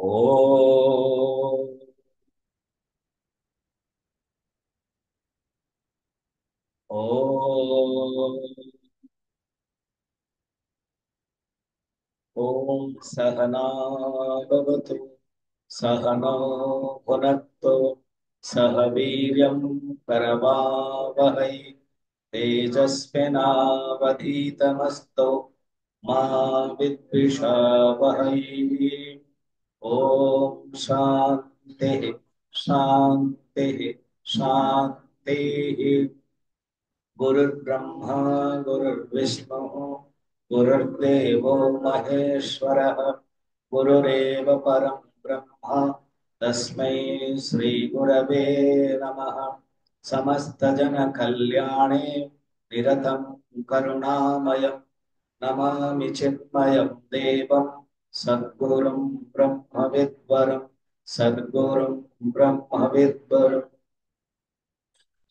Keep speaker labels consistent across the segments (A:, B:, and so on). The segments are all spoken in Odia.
A: ओ ओ ओम सहनावतु सहनो भुनक्तु सह वीर्यं करवावहै तेजस्विनावधीतमस्तु मा विद्विषावहै। ओम शांति शांति शांति। गुरुर्ब्रह्मा गुरुर्विष्णु गुरुर्देवो महेश्वरः गुरुरेव परं ब्रह्म तस्मै श्री गुरवे नमः। समस्तजनकल्याणे निरतं करुणामयं नमामि चिन्मयं देवं सद्गुरुं ब्रह्मविद्वरं सद्गुरुं ब्रह्मविद्वरम्।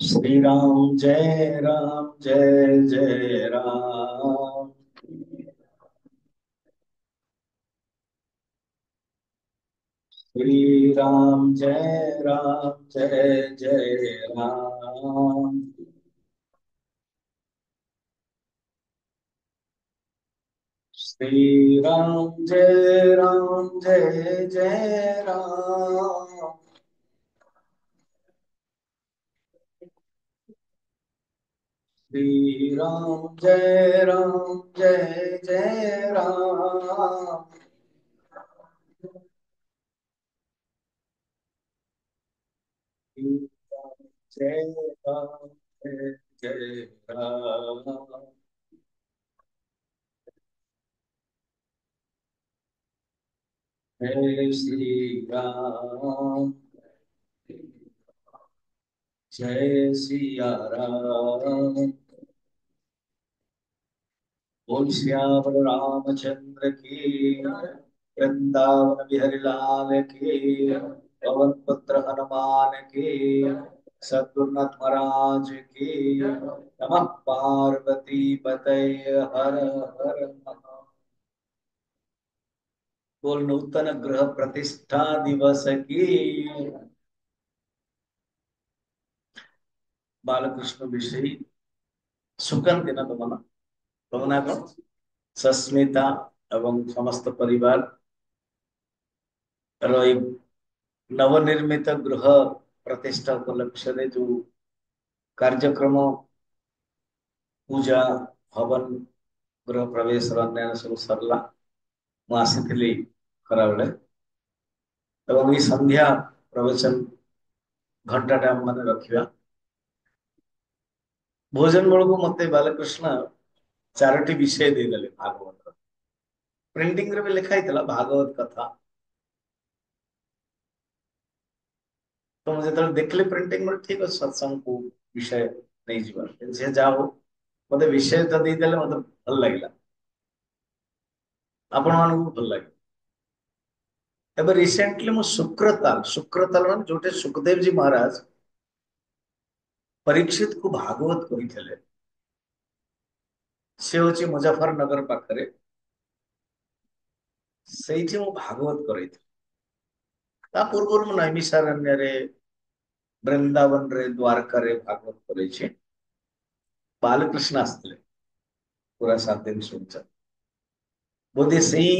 A: श्री राम जय जय राम। श्री राम जय जय राम। श्री राम जय जय राम। श्री राम जय राम। श्री राम जय जय राम। जय श्री राम जय सिया राम। बोल श्याम रामचंद्र की वृंदावन बिहारी लाल की पवन पुत्र हनुमान की सद्गुरुनाथ महाराज की नमः पार्वती पतये हर हर महादेव। बोल नूतन ग्रह प्रतिष्ठा दिवस की बालकृष्ण विषयी सुकन दिन तुम तुमना कौन सस्मिता एवं समस्त परिवार रो नवनिर्मित गृह प्रतिष्ठा उपलक्ष्य रे जो कार्यक्रम पूजा हवन गृह प्रवेश अन्य सब सरला ମୁଁ ଆସିଥିଲି ଖରାବେଳେ ଏବଂ ଏଇ ସନ୍ଧ୍ୟା ପ୍ରବଚନ ଘଣ୍ଟାଟା ଆମ ମାନେ ରଖିବା ଭୋଜନ ବେଳକୁ ମତେ ବାଲକୃଷ୍ଣ ଚାରୋଟି ବିଷୟ ଦେଇଦେଲେ ଭାଗବତ ପ୍ରିଣ୍ଟିଂ ରେ ବି ଲେଖା ହେଇଥିଲା ଭାଗବତ କଥା ତ ମୁଁ ଯେତେବେଳେ ଦେଖିଲି ପ୍ରିଣ୍ଟିଂ ରେ ଠିକ ଅଛି ସତ୍ସଙ୍ଗକୁ ବିଷୟ ନେଇଯିବା ସେ ଯାହା ହଉ ମତେ ବିଷୟ ତ ଦେଇଦେଲେ ମତେ ଭଲ ଲାଗିଲା ଆପଣ ମାନଙ୍କୁ ଭଲ ଲାଗିଲା। ଏବେ ରିସେଣ୍ଟଲି ମୁଁ ଶୁକ୍ରତାଲ ମାନେ ଯୋଉଠି ସୁଖଦେव जी महाराज परीक्षित को भागवत କହିଥିଲେ ସେ ହଉଛି ମୁଜଫରନଗର ପାଖରେ ସେଇଠି ମୁଁ ଭାଗବତ କରାଇଥିଲି ତା ପୂର୍ବରୁ ମୁଁ ନୈମିଷାରଣ୍ୟରେ ବୃନ୍ଦାବନରେ ଦ୍ୱାରକାରେ ଭାଗବତ କରେଇଛି ବାଲକୃଷ୍ଣ ଆସିଥିଲେ ପୁରା 7 ଦିନ ଶୁଣିଛ ବୋଧେ ସେଇ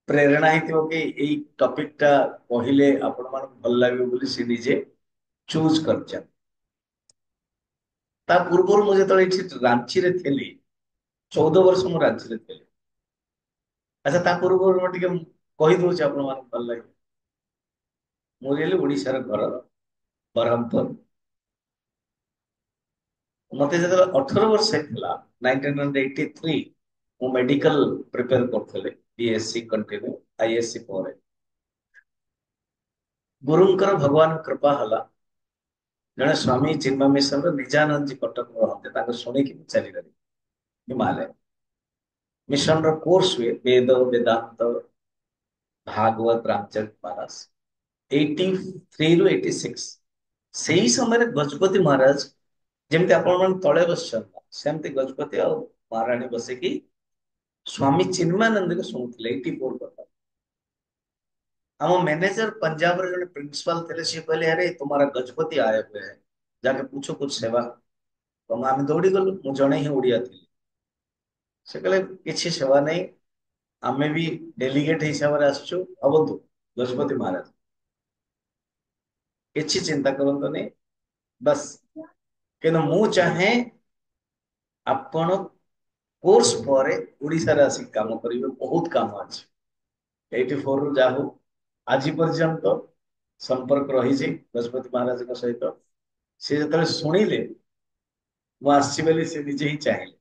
A: ପ୍ରେରଣା ହେଇଥିବ କି ଏଇ ଟପିକ ଟା କହିଲେ ଆପଣ ମାନଙ୍କୁ ଭଲ ଲାଗିବ ବୋଲି ସେ ନିଜେ ଚୁଜ କରିଛନ୍ତି ତା ପୂର୍ବରୁ ମୁଁ ଯେତେବେଳେ ଏଠି ରାଞ୍ଚିରେ ଥିଲି 14 ବର୍ଷ ମୁଁ ରାଞ୍ଚିରେ ଥିଲି ଆଚ୍ଛା ତା ପୂର୍ବରୁ ମୁଁ ଟିକେ କହିଦଉଛି ଆପଣ ମାନଙ୍କୁ ଭଲ ଲାଗିବ ମୁଁ ରହିଲି ଓଡିଶାର ଘର ବରହମପୁର ମତେ ଯେତେବେଳେ 18 ବର୍ଷ ହେଇଥିଲା 1983 ମୁଁ ମେଡିକାଲ ପ୍ରିପେୟାର କରୁଥିଲି ବିଏସସି କଣ୍ଟିନ୍ୟୁ ଆଇଏସସି ପରେ ଗୁରୁଙ୍କର ଭଗବାନ କୃପା ହେଲା ଜଣେ ସ୍ୱାମୀ ଚିନ୍ମୟ ମିଶନର ନିଜାନନ୍ଦ ଜୀ କଟକ ରହନ୍ତି ତାଙ୍କୁ ଶୁଣିକି ମୁଁ ଚାଲିଗଲି ହିମାଲୟ ମିଶନର କୋର୍ସ ହୁଏ ବେଦ ବେଦାନ୍ତ ଭାଗବତ ରାମଚରିତ ମାନସ 83 ରୁ 86 ସେଇ ସମୟରେ ଗଜପତି ମହାରାଜ ଯେମିତି ଆପଣ ମାନେ ତଳେ ବସିଛନ୍ତି ସେମିତି ଗଜପତି ଆଉ ମହାରାଣୀ ବସିକି ସ୍ୱାମୀ ଚିନ୍ମୟାନନ୍ଦଙ୍କୁ ଶୁଣୁଥିଲେ 84 କଥା आम मैनेजर पंजाब रे जने प्रिंसिपल थे सी कहले अरे तुम्हारा गजपति आए हुए हैं जाके पूछो कुछ सेवा तो आम दौड़ी गलु मु जणे ही ओडिया थी से कहले किसी सेवा नहीं आमे भी डेलीगेट हिसाब से आसछु अबंतु गजपति महाराज किसी चिंता करंतो नहीं बस किंतु मु चाहे आपण कोर्स पर ओडिसा रे आसी काम करिवे बहुत काम अछि 84 रु जाहु आज पर्यंत संपर्क रही गजपति महाराज सहित सी जो शुणिले मुझे से निजे ही चाहिए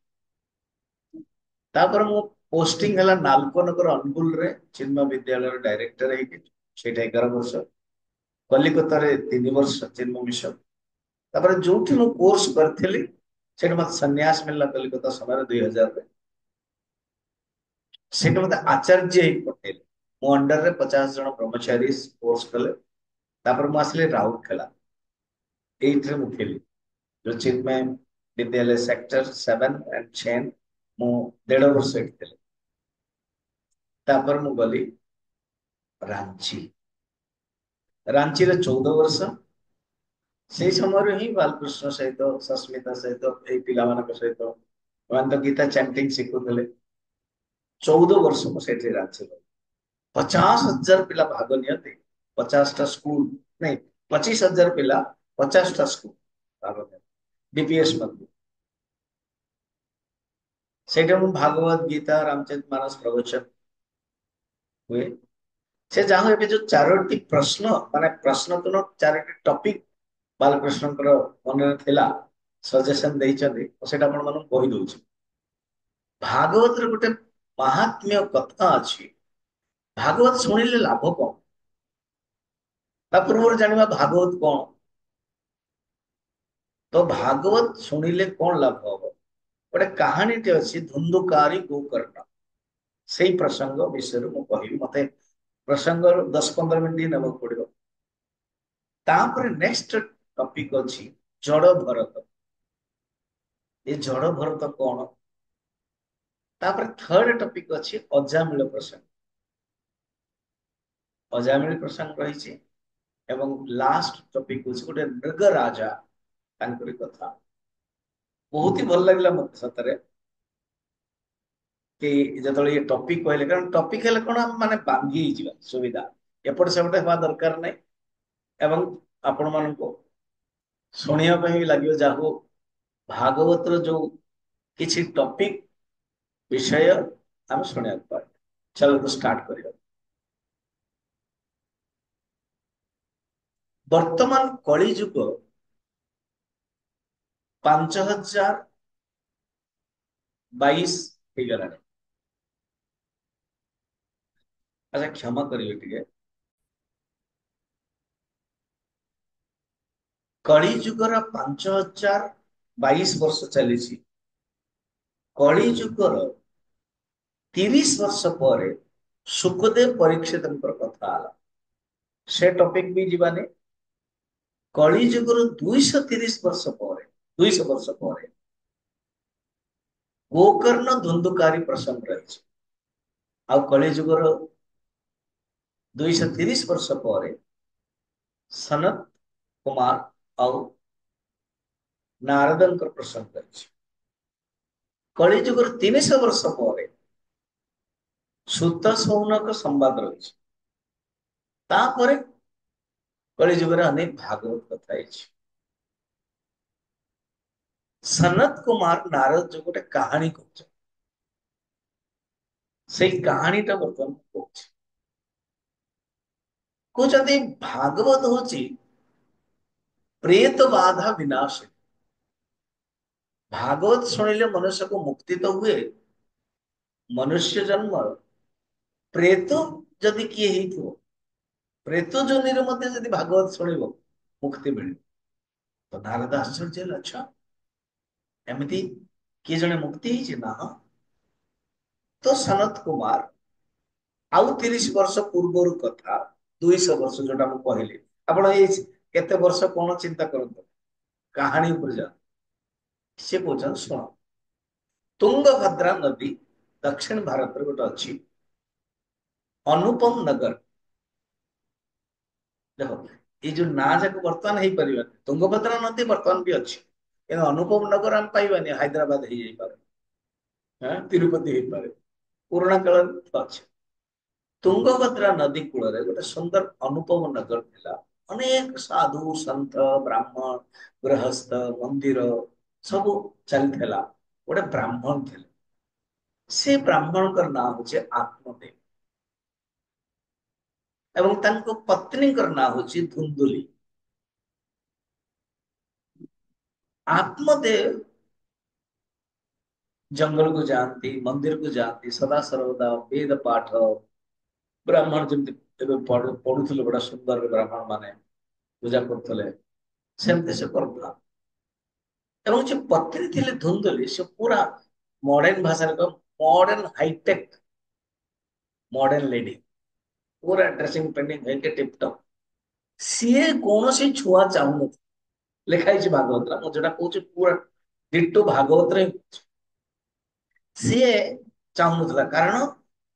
A: तापर मो पोस्टिंग है नालकोनगर अनुगुल रे चिन्मय विद्यालय डायरेक्टर है 11 वर्ष कलिकता रे 3 वर्ष चिन्मय मिशन तापर जोठी मो कोर्स करथिली सेठ मत सन्यास मिलला कलिकता समय 2000 रे सेठ मत आचार्य ही पटेल मो अंडर रे 50 जन ब्रह्मचारी कोर्स कले तापर मो आसले राउरकेला 8 रे मुखेली जो चिन्मय विद्यालय सेक्टर 7 एंड 10 मु 1.5 वर्ष एठी तापर मु गली रांची रांची रे 14 वर्ष से समय ही बालकृष्ण सहित सस्मिता सहित ए पिला मानक सहित मान तो गीता चैंटिंग शिखुले 14 वर्ष मु सेठी रांची 50,000 पिला भाग नियते 50टा स्कूल नहीं 25,000 पिला 50टा स्कूल भाग नियते डीपीएस मध्ये सेटा मु भागवत गीता रामचरित मानस प्रवचन हुए से जहाँ एबे जो चारोटी प्रश्न माने प्रश्न तो चारोटी टॉपिक बालकृष्ण मन थिला सजेशन देइछथि सेटा आपण मन कहि दउछि भागवत रे गोटे महात्म्य कथा अछि भागवत सुनिले लाभ कौन ता पूर्व जानिबा भागवत कौन तो भागवत सुनिले कौन लाभ हबो गोटे कहानी टे अछि धुंधुकारी गोकर्ण सेही प्रसंग विषय मु कहि मते प्रसंग 10-15 मिनिट नेबाक पड़िबो तापर नेक्स्ट टॉपिक अछि जड़ भरत ये जड़ भरत कौन तापर थर्ड टॉपिक अछि अजामिल प्रसंग अजामिल प्रसंग रही एवं लास्ट टॉपिक अछि गोटे मृग राजा तांकरी कथा बहुत ही भल लागला मत सतरे कि जतले ये टॉपिक कहले कारण टॉपिक हेले कोन माने बांधी हिजिबा सुविधा एपट सेपट हेबा दरकार नै एवं आपण मान को सुनिया पे भी लागियो जाहो भागवत रो जो किछि टॉपिक विषय हम सुनिया पाए चलो तो स्टार्ट करियो वर्तमान कली युग 5022 हो गला अच्छा क्षमा करियो टिके कली युगर 5022 वर्ष चली कली युगर 30 वर्ष पर सुखदेव परीक्षित कथा आला से टॉपिक भी जीवाने कली युगर 230 वर्ष पर 200 वर्ष पर गोकर्ण धुंधुकारी प्रसंग रही आ कली युगर 230 वर्ष पर सनत कुमार आउ नारदन प्रसंग रही कली युगर 300 वर्ष पर सुत सौनक संवाद रही तापर कली युगर अनेक भागवत कथा है सनत कुमार नारद जो गोटे कहानी कहानीटा बर्तमान कहते भागवत हूँ प्रेत बाधा विनाश भागवत शुणिले मनुष्य को मुक्ति तो हुए मनुष्य जन्म प्रेत जदि किए ही थो प्रेत जोनि मध्य जदि भागवत शुणिब मुक्ति मिल तो नारद आश्चर्य अच्छा एमती किए जने मुक्ति ही ना तो सनत कुमार आउ 30 वर्ष पूर्वर कथा 200 वर्ष जोटा मुझे कहली आपण केते वर्ष कौन चिंता करते कहानी उपर जा से कहते शुण तुंगभद्रा नदी दक्षिण भारत गोटे अच्छी अनुपम नगर ଦେଖ ଏଇ ଯୋଉ ନାଁ ଯାକ ବର୍ତ୍ତମାନ ହେଇପାରିବନି, ତୁଙ୍ଗଭଦ୍ରା ନଦୀ ବର୍ତ୍ତମାନ ବି ଅଛି କିନ୍ତୁ ଅନୁପମ ନଗର ଆମେ ପାଇବାନି, ହାଇଦ୍ରାବାଦ ହେଇଯାଇପାରେ, ହଁ ତିରୁପତି ହେଇପାରେ, ପୁରୁଣା କାଳରେ ଅଛି। ତୁଙ୍ଗଭଦ୍ରା ନଦୀ କୂଳରେ ଗୋଟେ ସୁନ୍ଦର ଅନୁପମ ନଗର ଥିଲା। ଅନେକ ସାଧୁ ସନ୍ଥ ବ୍ରାହ୍ମଣ ଗୃହସ୍ଥ ମନ୍ଦିର ସବୁ ଚାଲିଥିଲା। ଗୋଟେ ବ୍ରାହ୍ମଣ ଥିଲେ, ସେ ବ୍ରାହ୍ମଣଙ୍କର ନାଁ ହଉଛି ଆତ୍ମଦେବ ଏବଂ ତାଙ୍କ ପତ୍ନୀଙ୍କର ନାଁ ହଉଛି ଧୁନ୍ଦୁଲି। ଆତ୍ମଦେବ ଜଙ୍ଗଲକୁ ଯାଆନ୍ତି, ମନ୍ଦିରକୁ ଯାଆନ୍ତି, ସଦା ସର୍ବଦା ବେଦ ପାଠ, ବ୍ରାହ୍ମଣ ଯେମିତି ଏବେ ପଢୁଥିଲେ ବଡ ସୁନ୍ଦର ବ୍ରାହ୍ମଣ ମାନେ ପୂଜା କରୁଥିଲେ, ସେମିତି ସେ କରୁଥିଲା। ଏବଂ ଯେ ପତ୍ନୀ ଥିଲେ ଧୁନ୍ଦୁଲି, ସେ ପୁରା ମଡର୍ଣ୍ଣ ଭାଷାରେ ମଡର୍ଣ୍ଣ ହାଇଟେକ୍ ମଡର୍ଣ୍ଣ ଲେଡି, ପୁରା ଡ୍ରେସିଂ ପେଣ୍ଟିଂ ହେଇକି ଟିପଟପ୍। ସିଏ କୌଣସି ଛୁଆ ଚାହୁଁନଥିଲେ, ଲେଖା ହେଇଛି ଭାଗବତରେ, ମୁଁ ଯୋଉଟା କହୁଛି ପୁରା ଡିଟୋ ଭାଗବତରେ। ସିଏ ଚାହୁଁନଥିଲା, କାରଣ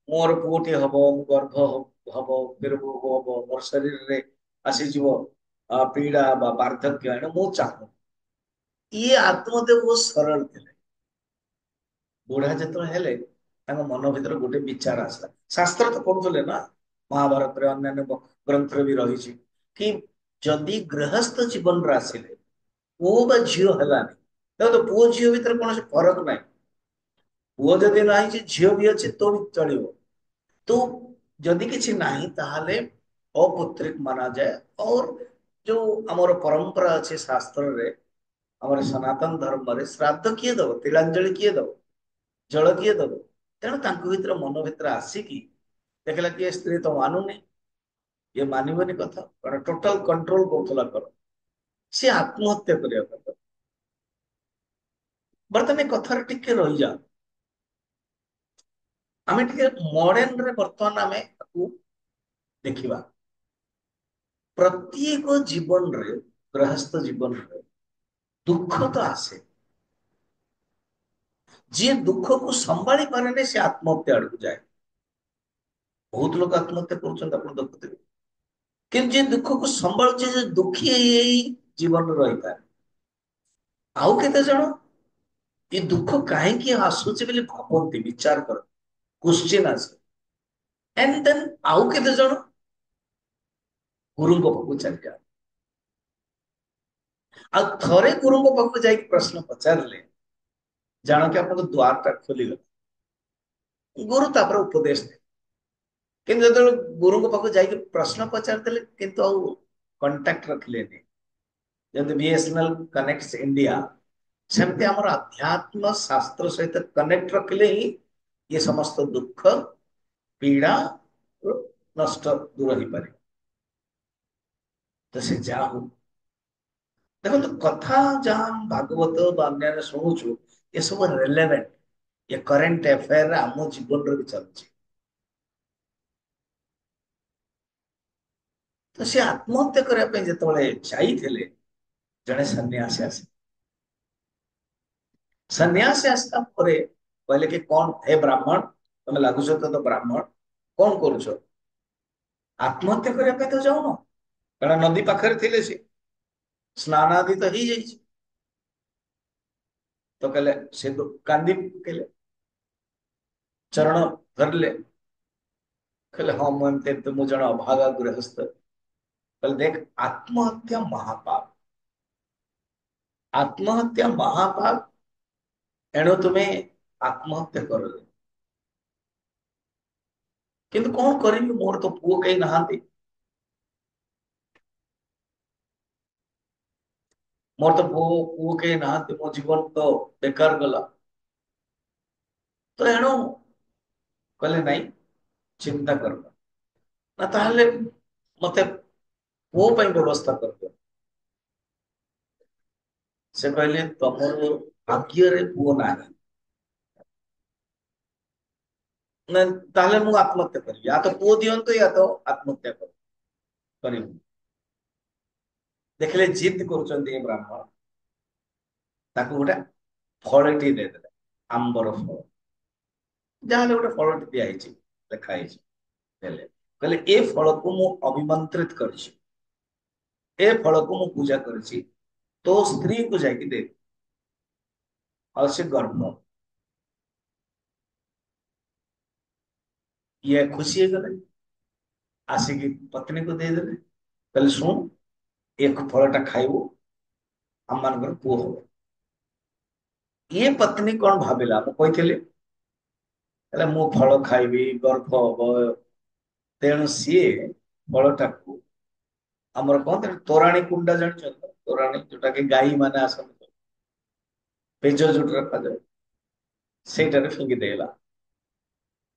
A: ମୋର ପୁଅଟିଏ ହବ, ମୁଁ ଗର୍ଭ ହବ, ନିର୍ବୋଧ ହବ, ମୋର ଶରୀରରେ ଆସିଯିବ ପୀଡା ବା ବାର୍ଦ୍ଧକ୍ୟ, ଏଣୁ ମୁଁ ଚାହୁଁ। ଇଏ ଆତ୍ମଦେବ ବହୁତ ସରଳ ଥିଲେ। ବୁଢା ଯେତେବେଳେ ହେଲେ ତାଙ୍କ ମନ ଭିତରେ ଗୋଟେ ବିଚାର ଆସିଲା। ଶାସ୍ତ୍ର ତ ପଢୁଥିଲେ ନା, ମହାଭାରତରେ ଅନ୍ୟାନ୍ୟ ଗ୍ରନ୍ଥରେ ବି ରହିଛି କି ଯଦି ଗୃହସ୍ଥ ଜୀବନରେ ଆସିଲେ ପୁଅ ବା ଝିଅ ହେଲାନି, ତ ପୁଅ ଝିଅ ଭିତରେ କୌଣସି ଫରକ ନାହିଁ। ପୁଅ ଯଦି ନାହିଁ ଯେ ଝିଅ ବି ଅଛି ତ ବି ଚଳିବ। तो ଯଦି କିଛି ନାହିଁ ତାହେଲେ ଅପୁତ୍ରିକ ମାନାଯାଏ। और ଯୋଉ ଆମର ପରମ୍ପରା ଅଛି ଶାସ୍ତ୍ରରେ, ଆମର ସନାତନ ଧର୍ମରେ ଶ୍ରାଦ୍ଧ କିଏ ଦବ, ତିଳାଞ୍ଜଳି କିଏ ଦବ, ଜଳ କିଏ ଦବ? ତେଣୁ ତାଙ୍କ ଭିତରେ ମନ ଭିତରେ ଆସିକି ଦେଖିଲା କି ଏ ସ୍ତ୍ରୀ ତ ମାନୁନି, ଇଏ ମାନିବନି କଥା, କାରଣ ଟୋଟାଲ କଣ୍ଟ୍ରୋଲ କରୁଥିଲା କର, ସିଏ ଆତ୍ମହତ୍ୟା କରିବା କଥା। ବର୍ତ୍ତମାନ ଏ କଥାରେ ଟିକେ ରହିଯାଅ, ଆମେ ଟିକେ ମଡର୍ଣ୍ଣରେ ବର୍ତ୍ତମାନ ଆମେ ତାକୁ ଦେଖିବା। ପ୍ରତ୍ୟେକ ଜୀବନରେ, ଗୃହସ୍ଥ ଜୀବନରେ ଦୁଃଖ ତ ଆସେ, ଯିଏ ଦୁଃଖକୁ ସମ୍ଭାଳି ପାରେନି ସେ ଆତ୍ମହତ୍ୟା ଆଡକୁ ଯାଏ। ବହୁତ ଲୋକ ଆତ୍ମହତ୍ୟା କରୁଛନ୍ତି ଆପଣ ଦେଖୁଥିବେ, କିନ୍ତୁ ଯିଏ ଦୁଃଖକୁ ସମ୍ଭାଳୁଛି, ଯେ ଦୁଃଖୀ ହେଇ ଜୀବନରେ ରହିଥାଏ। ଆଉ କେତେ ଜଣ ଏ ଦୁଃଖ କାହିଁକି ଆସୁଛି ବୋଲି ଭାବନ୍ତି, ବିଚାର କରନ୍ତି, କ୍ୱଶ୍ଚିନ୍ ଆସେ। ଏଣ୍ଡ ଦେନ୍ ଆଉ କେତେ ଜଣ ଗୁରୁଙ୍କ ପାଖକୁ ଚାଲିଯାଆନ୍ତି। ଆଉ ଥରେ ଗୁରୁଙ୍କ ପାଖକୁ ଯାଇକି ପ୍ରଶ୍ନ ପଚାରିଲେ, ଜାଣ କି ଆପଣଙ୍କ ଦ୍ୱାର ଟା ଖୋଲିଗଲା। ଗୁରୁ ତାପରେ ଉପଦେଶ ଦେଲେ। କିନ୍ତୁ ଯେତେବେଳେ ଗୁରୁଙ୍କ ପାଖକୁ ଯାଇକି ପ୍ରଶ୍ନ ପଚାରିଥିଲେ କିନ୍ତୁ ଆଉ କଣ୍ଟାକ୍ଟ ରଖିଲେନି, ଯେମିତି ବିଏସଏନଏଲ କନେକ୍ଟ ଇଣ୍ଡିଆ, ସେମିତି ଆମର ଆଧ୍ୟାତ୍ମ ଶାସ୍ତ୍ର ସହିତ କନେକ୍ଟ ରଖିଲେ ହିଁ ये ସମସ୍ତ ଦୁଃଖ ପୀଡା ନଷ୍ଟ ଦୂର ହେଇପାରିବ। ତ ସେ ଯାହା ହଉ, ଦେଖନ୍ତୁ କଥା ଯାହା ଭାଗବତ ବା ଅନ୍ୟାନ୍ୟ ଶୁଣୁଛୁ, ଏସବୁ ରେଲେଭେଣ୍ଟ, ये କରେଣ୍ଟ ଆଫେୟାର ଆମ ଜୀବନରେ ବି ଚାଲୁଛି। ତ ସେ ଆତ୍ମହତ୍ୟା କରିବା ପାଇଁ ଯେତେବେଳେ ଯାଇଥିଲେ, ଜଣେ ସନ୍ନ୍ୟାସୀ ଆସି, ସନ୍ନ୍ୟାସୀ ଆସିଲା ପରେ କହିଲେ କି କଣ ହେ ବ୍ରାହ୍ମଣ, ତମେ ଲାଗୁଛ ତ ବ୍ରାହ୍ମଣ, କଣ କରୁଛ? ଆତ୍ମହତ୍ୟା କରିବା ପାଇଁ ତ ଯାଉନ, କାରଣ ନଦୀ ପାଖରେ ଥିଲେ ସେ, ସ୍ନାନ ଆଦି ତ ହେଇଯାଇଛି। ତ କହିଲେ, ସେ ତ କାନ୍ଦି ପକେଇଲେ, ଚରଣ ଧରିଲେ, କହିଲେ ହଁ ମୁଁ ଏମିତି ଏମିତି, ମୁଁ ଜଣେ ଅଭାଗା ଗୃହସ୍ଥ। କହିଲେ ଦେଖ, ଆତ୍ମହତ୍ୟା ମହାପାପ, ଆତ୍ମହତ୍ୟା ମହାପାପ, ଏଣୁ ତୁମେ ଆତ୍ମହତ୍ୟା କର। କିନ୍ତୁ କଣ କରିବି, ମୋର ତ ପୁଅ କେହି ନାହାନ୍ତି, ମୋର ତ ପୁଅ କେହି ନାହାନ୍ତି, ମୋ ଜୀବନ ତ ବେକାର ଗଲା। ତ ଏଣୁ କହିଲେ ନାଇଁ, ଚିନ୍ତା କର, ନା ତାହେଲେ ମତେ ପୁଅ ପାଇଁ ବ୍ୟବସ୍ଥା କରିଦିଅ। ସେ କହିଲେ ତମର ଭାଗ୍ୟରେ ପୁଅ ନାହିଁ, ନା ତାହେଲେ ମୁଁ ଆତ୍ମହତ୍ୟା କରିବି, ୟା ତ ପୁଅ ଦିଅନ୍ତୁ ୟା ତ ଆତ୍ମହତ୍ୟା କରିବି। ଦେଖିଲେ ଜିଦ୍ କରୁଛନ୍ତି ଏ ବ୍ରାହ୍ମଣ, ତାକୁ ଗୋଟେ ଫଳଟି ଦେଇଦେଲେ, ଆମ୍ବର ଫଳ, ଯାହାହେଲେ ଗୋଟେ ଫଳଟି ଦିଆହେଇଛି, ଲେଖା ହେଇଛି, ହେଲେ କହିଲେ ଏ ଫଳକୁ ମୁଁ ଅଭିମନ୍ତ୍ରିତ କରିଛି, ए फल को मु पूजा करिछि तो स्त्री को जाके दे और से गर्भ ये खुशी है गले आसिकी पत्नी को दे देले कहले सुन एक फलटा खाइबो हम मानकर पुओ हो ये पत्नी कौन भाविला मु कहथिले ହେଲେ ମୁଁ ଫଳ ଖାଇବି ଗର୍ଭ ହବ ତେଣୁ ସିଏ ଫଳଟାକୁ ଆମର କହନ୍ତି ତୋରାଣୀ କୁଣ୍ଡା ଜାଣିଛ ତ? ତୋରାଣୀ ଯୋଉଟା କି ଗାଈ ମାନେ ଆସନ୍ତି ପେଜ ଯୋଉଟା ରଖାଯାଏ ସେଇଟାରେ ଫିଙ୍ଗି ଦେଇଲା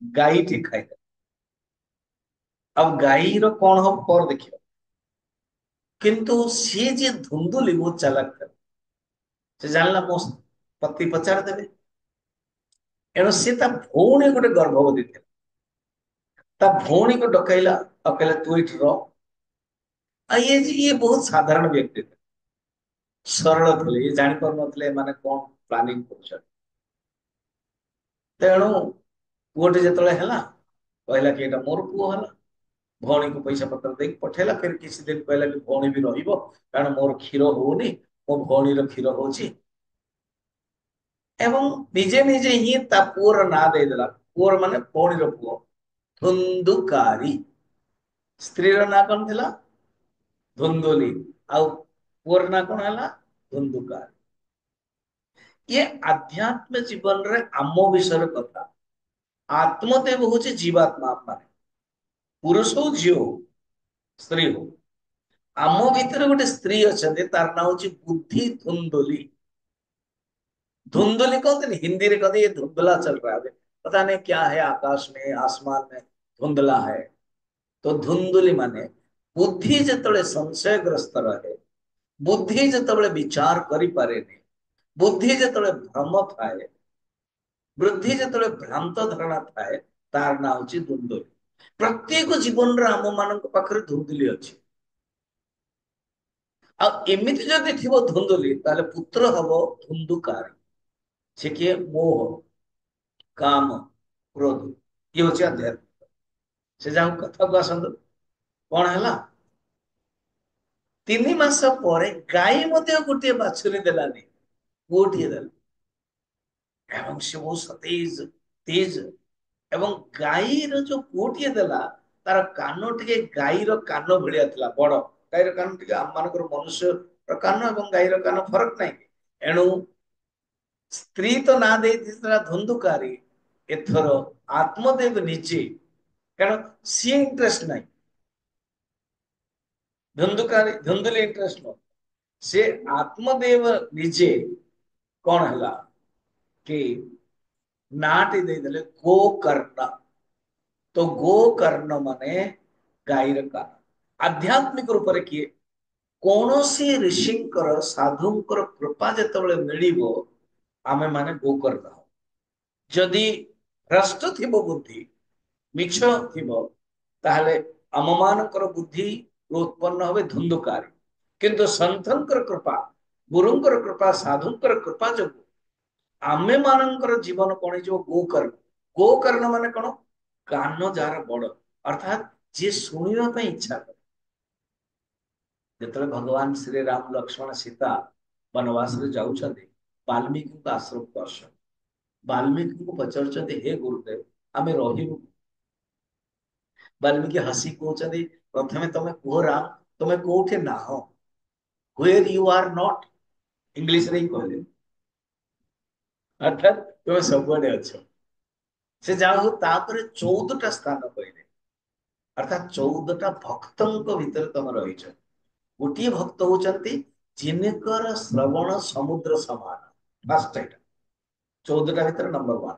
A: ଗାଈଟି ଖାଇଲା ଆଉ ଗାଈର କଣ ହବ ପରେ ଦେଖିବ କିନ୍ତୁ ସିଏ ଯିଏ ଧୁନ୍ଦୁଲି ବହୁତ ଚାଲାକ ଥିଲା ସେ ଜାଣିଲା ମୋ ପତି ପଚାରି ଦେବେ ଏଣୁ ସିଏ ତା ଭଉଣୀ ଗୋଟେ ଗର୍ଭବତୀ ଥିଲା ତା ଭଉଣୀକୁ ଡକାଇଲା ଆଉ କହିଲା ତୁ ଏଇଠି ରହ ଆଉ ଇଏ ବହୁତ ସାଧାରଣ ବ୍ୟକ୍ତି ଥିଲେ ସରଳ ଥିଲେ ଇଏ ଜାଣିପାରୁନଥିଲେ ଏମାନେ କଣ ପ୍ଲାନିଂ କରୁଛନ୍ତି ତେଣୁ ପୁଅଟି ଯେତେବେଳେ ହେଲା କହିଲା କି ଏଇଟା ମୋର ପୁଅ ହେଲା ଭଉଣୀକୁ ପଇସା ପତ୍ର ଦେଇକି ପଠେଇଲା ଫେର କିଛି ଦିନ କହିଲା କି ଭଉଣୀ ବି ରହିବ କାରଣ ମୋର କ୍ଷୀର ହଉନି ମୋ ଭଉଣୀର କ୍ଷୀର ହଉଛି ଏବଂ ନିଜେ ନିଜେ ହିଁ ତା ପୁଅର ନାଁ ଦେଇଦେଲା ପୁଅର ମାନେ ଭଉଣୀର ପୁଅ ଧୁନ୍ଦୁକାରୀ ସ୍ତ୍ରୀର ନାଁ କଣ ଥିଲା ଧୁନ୍ଦୁଲି ଆଉ ପୁଅର ନାଁ କଣ ହେଲା ଧୁନ୍ଦୁକାରୀ ये आध्यात्म जीवन रे आम विषय कथा आत्मदेव हूँ जीवात्मा माने पुरुष हो झील हो स्त्री हो आम भितर गोटे स्त्री अच्छा तार ना हूँ बुद्धि धुंधुली धुंधुली कहते नहीं हिंदी रे कहते ये धुंधला चल रहा है पता नहीं क्या है आकाश में आसमान में धुंधला है तो धुंधुली माने बुद्धि जतले संशयग्रस्त रहे बुद्धि जतले विचार करि पारेनी बुद्धि जतले भ्रम थाए बुद्धि जतले भ्रांत धारणा थाए तार ना हूँ धुंधुली प्रत्येक जीवन रे आम मान पाखरे धुंधुली अच्छी एमती जदि थी धुंधुली ताले पुत्र हब धुंधुकारी से किए मोह काम क्रोध ये हूँ अध्यात्म से जहाँ कथा को आसत कौन है 3 मास पर गाई गोटे बाछुरी देलानी पुओटीए देला एवं से बहुत सतेज तेज एवं गाईर जो पुओटीए देला तार कान टे गाईर कान भाया था बड़ गाईर कान टे आम मान मनुष्य कान और गाईर कान फरक नहीं एणु स्त्री तो ना दे धुंधुकारी एथर आत्मदेव निजे कारण सी इंटरेस्ट नहीं धुंधुकारी धुंधुली इंटरेस्ट न से आत्मदेव निजे कौन है कि नाटी देदेले गोकर्ण तो गोकर्ण माने गाईर कान आध्यात्मिक रूप से किए कौन सी ऋषिंकर साधुंकर कृपा जिते मिल आमे माने गोकर्ण जदि भ्रष्ट थी बुद्धि मिछ थी ताहले आम मानकर बुद्धि उत्पन्न हुए धुंधुकारी किंतु संतंकर कृपा गुरुंकर कृपा साधुंकर कृपा जो आमे मानकर जीवन कौन हो गोकर्ण गोकर्ण माने कौन कान जार बड़ अर्थात जी शुणा इच्छा करे जो भगवान श्री राम लक्ष्मण सीता वनवास जाऊँच वाल्मीकि आश्रम को आस वाल्मीकि को पचार हे गुरुदेव आम रही वाल्मीकि हसी कहते प्रथमे तुम कह राम तुम कौटे नाह where you are not English रे कहले अर्थात तुम सबुआडे अच्छ से जाओ तापर 14टा स्थान कहले अर्थात 14टा भक्तों भितर तुम रही गोटे भक्त होती जिनकर श्रवण समुद्र समान फास्ट 14टा भितर नंबर 1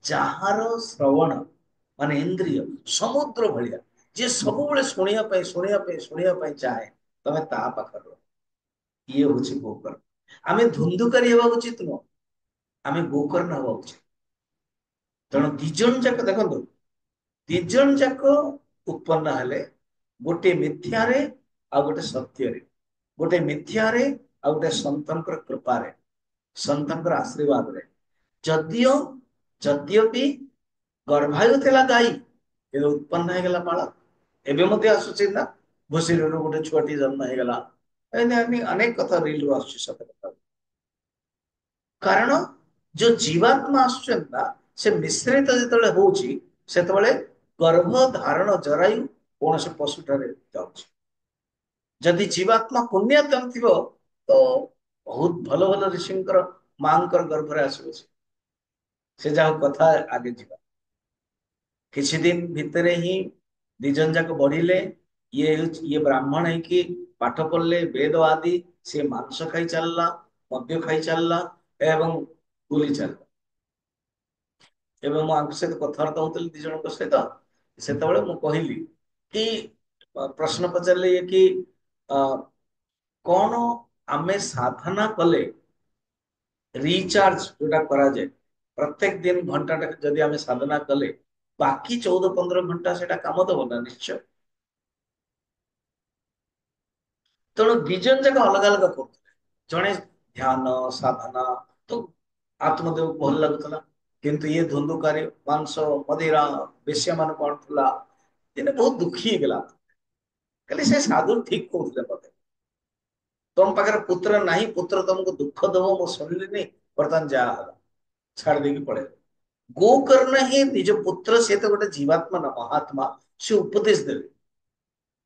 A: जार श्रवण माने इंद्रिय समुद्र भाया जे सब शुणा चाहे तमें ता पाखर ये हूँ गोकर्ण आम धुंधुकारी हवा उचित नुह आम गोकर्ण हवा उचित तेणु दिज जाक देख दिज जाक उत्पन्न हेले गोटे मिथ्यारे आ गोटे सत्य गोटे मिथ्यारे आ गोटे संतर कृपारे संतर आशीर्वाद रे जदियो जद्यपि गर्भायु थिला गाई उत्पन्न हो गला बालक एवं आसूची ना भूसी गोटे छुआटी जन्म हो गला ଏମିତି ଅନେକ କଥା ରିଲ ରୁ ଆସୁଛି ସତ କଥା। କାରଣ ଯୋଉ ଜୀବାତ୍ମା ଆସୁଛନ୍ତି ନା, ସେ ମିଶ୍ରିତ ଯେତେବେଳେ ହଉଛି ସେତେବେଳେ ଗର୍ଭ ଧାରଣ ଜରାୟୁ କୌଣସି ପଶୁଠାରେ ଯାଉଛି। ଯଦି ଜୀବାତ୍ମା ପୁଣ୍ୟତମ ଥିବ ତ ବହୁତ ଭଲ ଭଲ ଋଷିଙ୍କର ମାଙ୍କର ଗର୍ଭରେ ଆସିବ ସେ। ସେ ଯାହା କଥା ଆଗେ ଯିବା କିଛି ଦିନ ଭିତରେ ହିଁ ଦି ଜଣ ଯାକ ବଢିଲେ। ଇଏ ବ୍ରାହ୍ମଣ ହେଇକି ପାଠ ପଢିଲେ ବେଦ ଆଦି, ସେ ମାଂସ ଖାଇ ଚାଲିଲା, ମଦ୍ୟ ଖାଇ ଚାଲିଲା ଏବଂ ବୁଲି ଚାଲିଲା। ଏବେ ମୁଁ ଆଙ୍କ ସହିତ କଥାବାର୍ତ୍ତା ହଉଥିଲି ଦି ଜଣଙ୍କ ସହିତ, ସେତେବେଳେ ମୁଁ କହିଲି କି ପ୍ରଶ୍ନ ପଚାରିଲେ ଇଏ କି ଅ, କଣ ଆମେ ସାଧନା କଲେ ରିଚାର୍ଜ ଯୋଉଟା କରାଯାଏ, ପ୍ରତ୍ୟେକ ଦିନ ଘଣ୍ଟାଟା ଯଦି ଆମେ ସାଧନା କଲେ ବାକି 14-15 ଘଣ୍ଟା ସେଟା କାମ ଦବ ନା ନିଶ୍ଚୟ। ତେଣୁ ଦି ଜଣ ଯାକ ଅଲଗା ଅଲଗା କରୁଥିଲେ। ଜଣେ ଧ୍ୟାନ ସାଧନା ତ ଆତ୍ମଦେବ ଭଲ ଲାଗୁଥିଲା, କିନ୍ତୁ ଇଏ ଧୁନ୍ଦୁକାରୀ ମାଂସ ମଦିରା ବେଶ୍ୟା ମାନଙ୍କୁ ଆଣୁଥିଲା। ଦିନେ ବହୁତ ଦୁଃଖୀ ହେଇଗଲା, କହିଲେ ସେ ସାଧୁ ଠିକ କହୁଥିଲେ ମତେ। ତମ ପାଖରେ ପୁତ୍ର ନାହିଁ, ପୁତ୍ର ତମକୁ ଦୁଃଖ ଦବ ମୁଁ ଶୁଣିଲିନି, ବର୍ତ୍ତମାନ ଯାହା ହେଲା ଛାଡି ଦେଇକି ପଳେଇଲେ। ଗୋକର୍ଣ୍ଣ ହିଁ ନିଜ ପୁତ୍ର, ସେ ତ ଗୋଟେ ଜୀବାତ୍ମା ନା ମହାତ୍ମା, ସେ ଉପଦେଶ ଦେଲେ,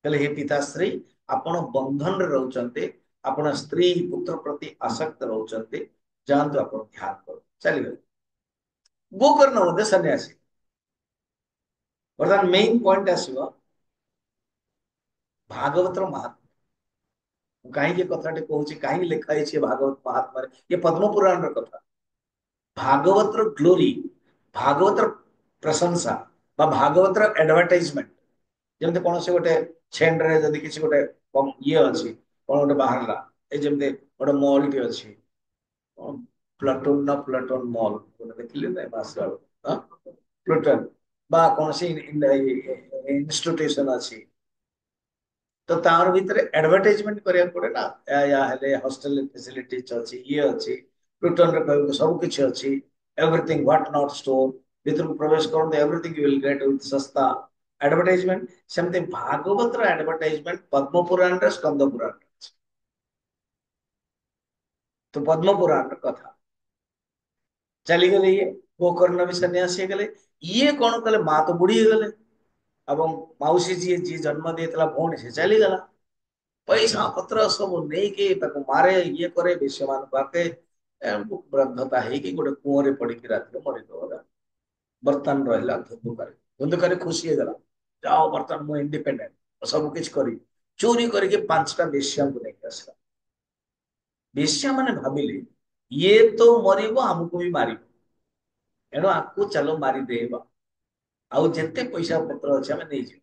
A: କହିଲେ ହେ ପିତାଶ୍ରୀ, ଆପଣ ବନ୍ଧନରେ ରହୁଛନ୍ତି, ଆପଣ ସ୍ତ୍ରୀ ପୁତ୍ର ପ୍ରତି ଆସକ୍ତ ରହୁଛନ୍ତି, ଯାଆନ୍ତୁ ଆପଣ ଧ୍ୟାନ କରନ୍ତୁ, ଚାଲିଗଲେ। ଗୋକର୍ଣ୍ଣ ମଧ୍ୟ ସନ୍ନ୍ୟାସୀ। ବର୍ତ୍ତମାନ ମେନ୍ ପଏଣ୍ଟ ଆସିବ ଭାଗବତର ମହାତ୍ମା। ମୁଁ କାହିଁକି କଥାଟି କହୁଛି, କାହିଁକି ଲେଖା ହେଇଛି ଭାଗବତ ମହାତ୍ମାରେ, ଇଏ ପଦ୍ମ ପୁରାଣର କଥା। ଭାଗବତର ଗ୍ଲୋରି, ଭାଗବତର ପ୍ରଶଂସା ବା ଭାଗବତର ଆଡଭର୍ଟାଇଜମେଣ୍ଟ, ଯେମିତି କୌଣସି ଗୋଟେ ଛେଣ୍ଡରେ ଯଦି କିଛି ଗୋଟେ ଇଏ ଅଛି, କଣ ଗୋଟେ ବାହାରିଲା, ଏଇ ଯେମିତି ଗୋଟେ ମଲଟି ଅଛି, ପ୍ଲାଟୁନ ନା ପ୍ଲାଟୁନ ମଲ ଗୋଟେ ଦେଖିଲି ନା ମାସ ପ୍ଲୁଟନ, ବା କୌଣସି ଇନଷ୍ଟିଟ୍ୟୁସନ ଅଛି, ତ ତାର ଭିତରେ ଆଡଭର୍ଟାଇଜମେଣ୍ଟ କରିବାକୁ ପଡେ ନା, ହେଲେ ହଷ୍ଟେଲ ଫେସିଲିଟି ଅଛି, ଇଏ ଅଛି, ପ୍ଲୁଟନରେ କହିବାକୁ ସବୁ କିଛି ଅଛି, ଏଭ୍ରିଥିଙ୍ଗ ହ୍ୱାଟ ନଟ୍ ଷ୍ଟୋର, ଭିତରକୁ ପ୍ରବେଶ କରନ୍ତୁ, everything you will get with ଶସ୍ତା ଆଡଭର୍ଟାଇଜମେଣ୍ଟ। ସେମିତି ଭାଗବତର ଆଡଭର୍ଟାଇଜମେଣ୍ଟ ପଦ୍ମ ପୁରାଣରେ ସ୍କନ୍ଦ ପୁରାଣରେ ଅଛି। ତ ପଦ୍ମ ପୁରାଣର କଥା ଚାଲିଗଲେ ଇଏ, ଗୋକର୍ଣ୍ଣ ବି ସନ୍ନ୍ୟାସୀ ହେଇଗଲେ। ଇଏ କଣ କଲେ, ମା ତ ବୁଢୀ ହେଇଗଲେ ଏବଂ ମାଉସୀ ଯିଏ ଯିଏ ଜନ୍ମ ଦେଇଥିଲା ଭଉଣୀ ସେ ଚାଲିଗଲା। ପଇସା ପତ୍ର ସବୁ ନେଇକି ତାକୁ ମାରେ, ଇଏ କରେ, ବେଶ୍ୟା ମାନଙ୍କୁ ଆକେ, ବ୍ରହ୍ମତା ହେଇକି ଗୋଟେ କୂଅରେ ପଡିକି ରାତିରେ ମରିଗଲା। ବର୍ତ୍ତମାନ ରହିଲା ଧୁନ୍ଧୁକାରୀ। ଧୁନ୍ଧୁକାରୀ ଖୁସି ହେଇଗଲା, ଯାଅ ବର୍ତ୍ତମାନ ମୁଁ ଇଣ୍ଡିପେଣ୍ଡେଣ୍ଟ, ସବୁ କିଛି କରିବି। ଚୋରି କରିକି 5ଟା ବେଶ୍ୟାଙ୍କୁ ନେଇକି ଆସିଲା। ବେଶ୍ୟା ମାନେ ଭାବିଲେ ଇଏ ତ ମରିବ, ଆମକୁ ବି ମାରିବ, ଏଣୁ ଆକୁ ଚାଲ ମାରିଦେବା, ଆଉ ଯେତେ ପଇସା ପତ୍ର ଅଛି ଆମେ ନେଇଯିବା।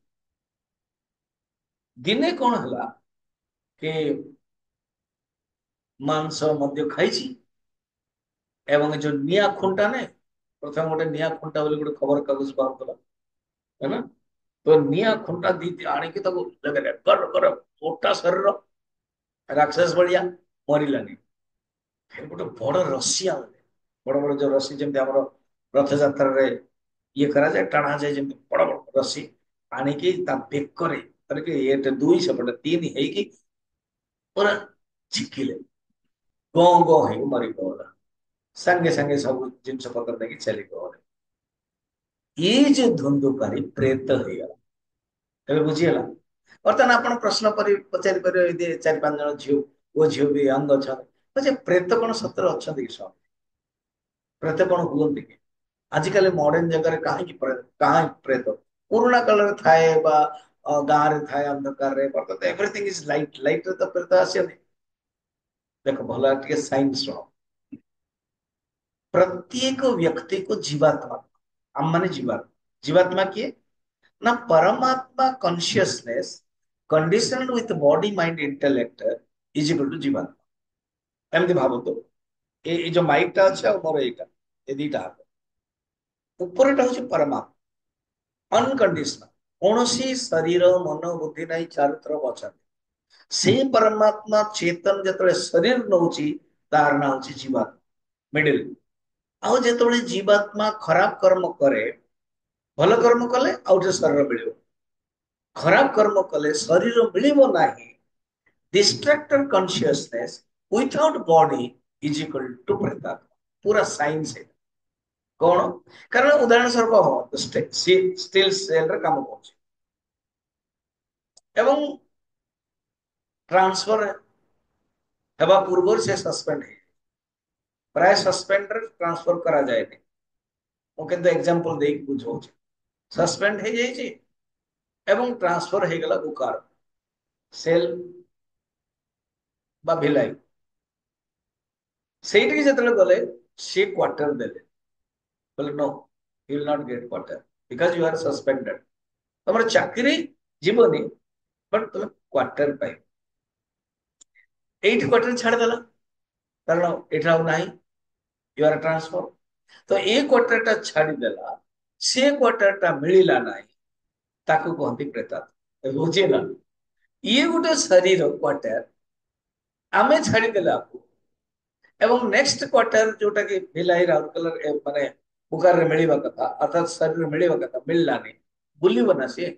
A: ଦିନେ କଣ ହେଲା କି ମାଂସ ମଧ୍ୟ ଖାଇଛି ଏବଂ ଏ ଯୋଉ ନିଆଁ ଖୁଣ୍ଟା ନାଇଁ, ପ୍ରଥମେ ଗୋଟେ ନିଆଁ ଖୁଣ୍ଟା ବୋଲି ଗୋଟେ ଖବର କାଗଜ ବାହାରୁଥିଲା, ହେଲା, ତ ନିଆଁ ଖୁଣ୍ଟା ଆଣିକି ତାକୁ ଲଗେଇଲେ, କର କର, ମୋଟା ଶରୀର, ରାକ୍ଷସ ଭଳିଆ, ମରିଲାନି। ଫେର ଗୋଟେ ବଡ ରସି ଆଣିଲେ, ବଡ ବଡ ଯୋଉ ରସି ଯେମିତି ଆମର ରଥଯାତ୍ରାରେ ଇଏ କରାଯାଏ, ଟାଣା ଯାଏ, ଯେମିତି ବଡ ବଡ ରସି ଆଣିକି ତା ବେକରେ କରିକି, ଏଟେ 2 ସେପଟେ 3 ହେଇକି ପୁରା ଝିକିଲେ, ଗଁ ଗଁ ହେଇକି ମରିଗଲା। ସାଙ୍ଗେ ସାଙ୍ଗେ ସବୁ ଜିନିଷ ପତ୍ର ନେଇକି ଚାଲିଗଲେ। ଏଇ ଯୋଉ ଧୁନ୍ଦୁକାରୀ ପ୍ରେତ ହେଇଗଲା। ଏବେ ବୁଝିଗଲା। ବର୍ତ୍ତମାନ ଆପଣ ପ୍ରଶ୍ନ ପଚାରି ପାରିବେ, ଯଦି 4-5 ଜଣ ଝିଅ, ପୁଅ ଝିଅ ବି ୟଙ୍ଗ ଅଛନ୍ତି, ଯେ ପ୍ରେତ କଣ ସତରେ ଅଛନ୍ତି କି? ସ୍ୱାମୀ ପ୍ରେତ କଣ ହୁଅନ୍ତି କି? ଆଜିକାଲି ମଡର୍ଣ୍ଣ ଜାଗାରେ କାହିଁକି କାହିଁ ପ୍ରେତ? ପୁରୁଣା କାଳରେ ଥାଏ ବା ଗାଁରେ ଥାଏ ଅନ୍ଧକାରରେ, ବର୍ତ୍ତମାନ ଏଭ୍ରିଥିଙ୍ଗ ଇଜ ଲାଇଟ, ଲାଇଟରେ ତ ପ୍ରେତ ଆସିବନି। ଦେଖ ଭଲ ଟିକେ ସାଇନ୍ସ ର, प्रत्येक व्यक्ति को जीवात्मा, हम माने जीवात्मा, जीवात्मा किए ना, परमात्मा consciousness conditioned with body mind intellect is equal to जीवात्मा। एमती भावतो, ए जो माइक टा ଅଛି ଆଉ ମୋର ଏଇଟା, ଏ ଦିଟା ହାତ, ଉପରଟା ହଉଛି ପରମାତ୍ମା, ଅନକଣ୍ଡିସନାଲ, କୌଣସି ଶରୀର ମନ ବୁଦ୍ଧି ନାହିଁ, ଚାରିତ୍ର ଅଛନ୍ତି। ସେଇ ପରମାତ୍ମା ଚେତନ ଯେତେବେଳେ ଶରୀର ନଉଛି, ତାର ନାଁ ହଉଛି ଜୀବାତ୍ମା, ମିଡିଲ। ଆଉ ଯେତେବେଳେ ଜୀବାତ୍ମା ଖରାପ କର୍ମ କରେ, ଭଲ କର୍ମ କଲେ ଆଉ ଗୋଟେ ଶରୀର ମିଳିବ, ଖରାପ କର୍ମ କଲେ ଶରୀର ମିଳିବ ନାହିଁ, distractor consciousness without body is equal to प्रेतात्मा। पूरा साइंस है कौन। कारण उदाहरण स्वरूप स्टिल सेल रे काम करुଛି ଏବଂ ट्रांसफर हेबा पूर्व से सस्पेंड है प्राय सस्पेंड रे ट्रांसफर करा जाए नहीं। मु किंतु एग्जांपल देख बुझाऊँ सस्पेंड है जाई छी एवं ट्रांसफर हे गला बुकार सेल बा भिलाई ସେଇଠିକି ଯେତେବେଳେ ଗଲେ ସେ କ୍ୱାର୍ଟର ଦେଲେ କହିଲେ no you will not get quarter because you are suspended ତମର ଚାକିରି ଯିବନି ବଟ୍ ତମେ କ୍ୱାର୍ଟର ପାଇ ଏଇଠି କ୍ୱାର୍ଟର ଛାଡ଼ିଦେଲା କାରଣ ଏଠି ଆଉ ନାହିଁ ୟୁ ଆର ट्रांसफर ତ ଏ କ୍ୱାର୍ଟର ଟା ଛାଡ଼ିଦେଲା ସେ କ୍ୱାର୍ଟର ଟା ମିଳିଲା ନାହିଁ ତାକୁ କହନ୍ତି ପ୍ରେତାତ୍ମା ବୁଝିଲା ଇଏ ଗୋଟେ ଶରୀର କ୍ୱାର୍ଟର ଆମେ ଛାଡ଼ିଦେଲା एवं नेक्स्ट क्वार्टर जोटा कि भिलाई राउरकेला माने बुकार रे मिलिबा कथा अर्थात शरीर रे मिलिबा कथा मिललानी बुलिबो ना से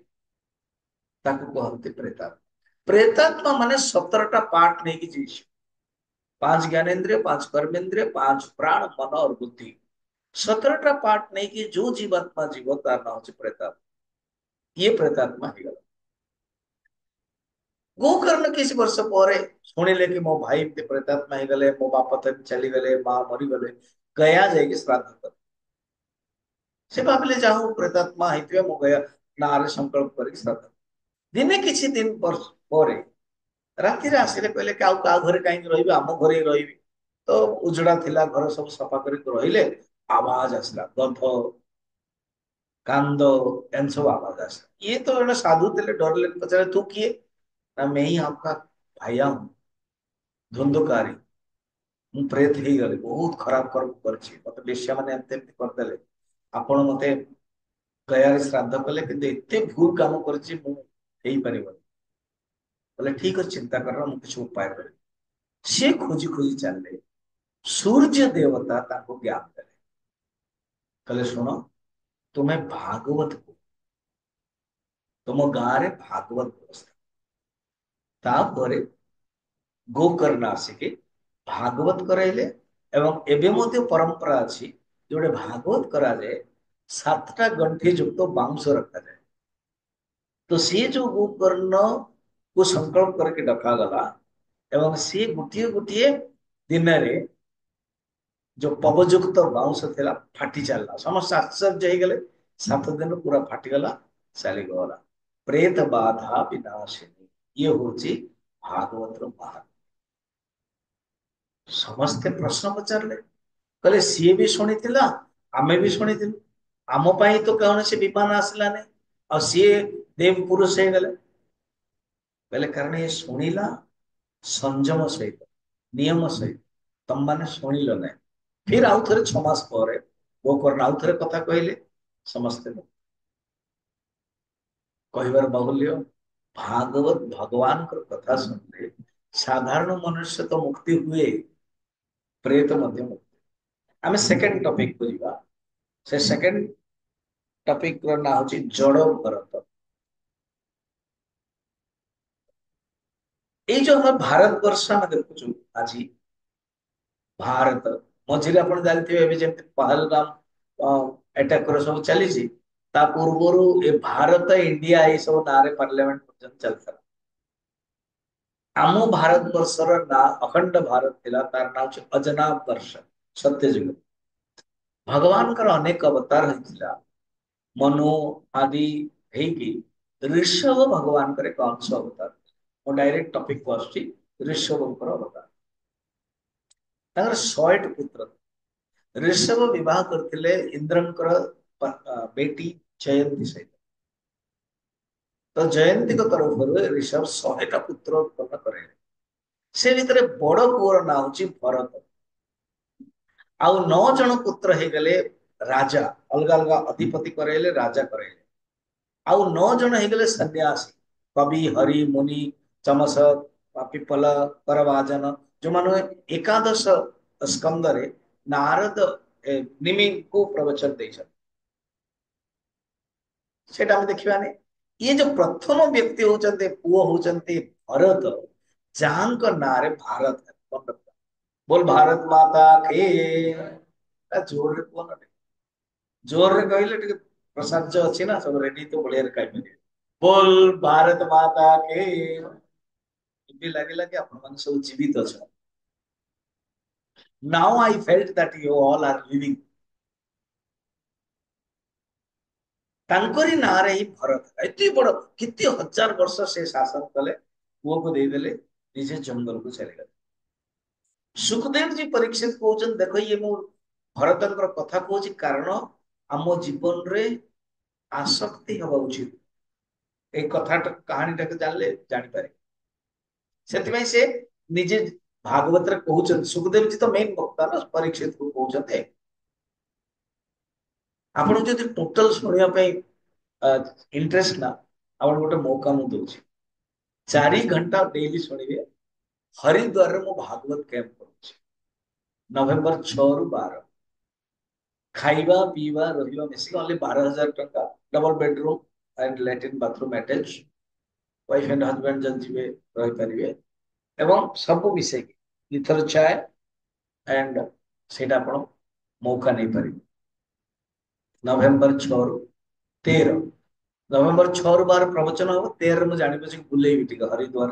A: ताकू कहंती प्रेतात्मा। प्रेतात्मा माने 17टा पार्ट नहीं की चीज 5 ज्ञानेंद्रिय 5 कर्मेंद्रिय 5 प्राण मन और बुद्धि 17टा पार्ट नहीं की जो जीवात्मा जीव तार ना होचे प्रेतात्मा ये प्रेतात्मा ही गला गोकर्ण किसी वर्ष पर शुणिले कि मो भाई एमती प्रेतात्मा ही गले मो बापा तक चली गले मां मरी गले गया जाएगी श्राद्ध कर से भाविले जाहु प्रेतात्मा हितवे मो गया नारे संकल्प करी श्राद्ध दिने किछि दिन पर राति रे आसिले कहले कि आउ का घरे काई रहिबे आम घरे ही रहिबे तो उजड़ा थिला घर सब सफा करी रहिले आवाज आसला गंध कांदो एन सब आवाज आसला ये तो जने साधु थे डरले पचारे तू किए ना मैं ही आपका भाइया हूं धुंधकारी मु प्रेत ही गले बहुत खराब कर्म करछि मते बेश्या माने एते करदेले आपण मते गया श्राद्ध कले कि एते भूल काम करछि मु हेई परिबो बोले ठीक है चिंता कर मु किछ उपाय कर से खोजी खोजी चलले सूर्य देवता ताको ज्ञान देले कहले सुनो तुम्हें भागवत को तुम गाँव रे भागवत व्यवस्था तापरे गोकर्ण आसिके भागवत कराइले एवं एबे मध्य परंपरा अछि जोड़े भागवत करा जाए 7टा गंठी युक्त बांश रखा जाए तो सी जो गोकर्ण को संकल्प करके डका गला एवं सी गुटिए गुटिए दिन रे जो पवयुक्त बाउंश थिला फाटी चलला समस्त आश्चर्य हो गले 7 दिन पूरा फाटी गला चली गला प्रेत बाधा विनाशिनी ये होची भागवत महात्म्य। समस्ते प्रश्न पचारले कहले सी भी शुणिथिला आमे भी शुणिथिलु आम पाई तो कौन से विमान आसला ने और सी देव पुरुष हो गले कहले कारण ये शुणिला संयम सहित नियम सहित तम माने शुणिल ना फिर आउ थे 6 मास पर गोकर्ण आउ थे कथा कहले समस्ते कहबार बाहुल्य भागवत भगवान कथा सुनले साधारण मनुष्य तो मुक्ति हुए प्रेत मध्य मुक्ति। आम सेकेंड टॉपिक को जीवा से सेकेंड टॉपिक रो ना होची जड़ भरत। ये जो हम भारत वर्ष में देखु आज भारत मझे आप जानते हैं जमी पहलगाम अटैक सब चली पूर्व ए भारत इंडिया ये सब ना पार्लियामेंट पर्यटन चलता आम भारत वर्षर ना अखंड भारत थिला तार ना होची अजनाब वर्ष सत्ययुग भगवान कर अनेक अवतार होइतिला मनु आदि हेकी ऋषभ भगवान कर एक अंश अवतार मो डायरेक्ट टॉपिक को आछि ऋषभ कर अवतार तार 100 पुत्र ऋषभ विवाह करथिले इंद्रंकर बेटी जयंती सहित तो जयंती को तरफ ऋषभ 100टा पुत्र उत्पन्न करे से भितर बड़ पुअर ना होची भरत आउ 9 जन पुत्र हे गले राजा अलग अलग अधिपति करेले राजा करेले आउ 9 जन हे गले सन्यासी कवि हरि मुनि चमस पिपल करवाजन जो माने एकादश स्कंद रे नारद निमि को प्रवचन देछन सेटा हम देखिबाने ये जो प्रथम व्यक्ति होचंते पुओ होचंते भरत ଯାହାଙ୍କ ନାଁରେ ଭାରତ है। ମନେ ରଖିବା। बोल भारत माता के ଜୋରରେ କୁହ ନା ଟିକେ। ଜୋରରେ କହିଲେ ଟିକେ ପ୍ରସାଦ ଯୋଉ ଅଛି ନା ସବୁ ରେଡି ତ ବଢିଆରେ ଖାଇପାରିବେ। बोल भारत माता के ଏମିତି ଲାଗିଲା କି ଆପଣ ମାନେ ସବୁ ଜୀବିତ ଅଛନ୍ତି। Now I felt that you all are living। ତାଙ୍କରି ନାଁରେ ହିଁ ଭରତ ଏତେ ବଡ କେତେ ହଜାର ବର୍ଷ ସେ ଶାସନ କଲେ ପୁଅକୁ ଦେଇଦେଲେ ନିଜେ ଜଙ୍ଗଲକୁ ଚାଲିଗଲେ। ସୁଖଦେବ जी ପରୀକ୍ଷିତ କହୁଛନ୍ତି ଦେଖ ଇଏ ମୁଁ ଭରତଙ୍କର କଥା କହୁଛି କାରଣ ଆମ ଜୀବନରେ ଆସକ୍ତି ହେବା ଉଚିତ। ଏଇ କଥାଟା କାହାଣୀଟାକୁ ଜାଣିଲେ ଜାଣିପାରିବେ। ସେଥିପାଇଁ ସେ ନିଜେ ଭାଗବତରେ କହୁଛନ୍ତି ସୁଖଦେବ जी ତ ମେନ୍ ବକ୍ତା ନା ପରୀକ୍ଷିତକୁ କହୁଛନ୍ତି ଆପଣ ଯଦି ଟୋଟାଲ ଶୁଣିବା ପାଇଁ इंटरेस्ट ना ଆପଣ ଗୋଟେ ମौका ମୁଁ ଦଉଛି 4 ଘଣ୍ଟା ଡେଲି ଶୁଣିବେ। ହରିଦ୍ୱାରରେ ମୁଁ ଭାଗବତ କ୍ୟାମ୍ପ କରୁଛି ନଭେମ୍ବର 6 ରୁ 12। ଖାଇବା ପିଇବା ରହିବା ମିଶିକି only 12,000 ଟଙ୍କା। Double bedroom and latrine bathroom attach. Wife and husband ଯଦି ଥିବେ ରହିପାରିବେ ଏବଂ ସବୁ ମିଶେଇକି 2 ଥର ଚାୟ ଆଣ୍ଡ ସେଇଟା ଆପଣ ମୌକା ନେଇପାରିବେ। ନଭେମ୍ବର 6 ରୁ 13। ନଭେମ୍ବର 6 ରୁ 12 ପ୍ରବଚନ ହବ। 13 ମୁଁ ଜାଣିବି ବୁଲେଇବି ଟିକେ ହରିଦ୍ୱାର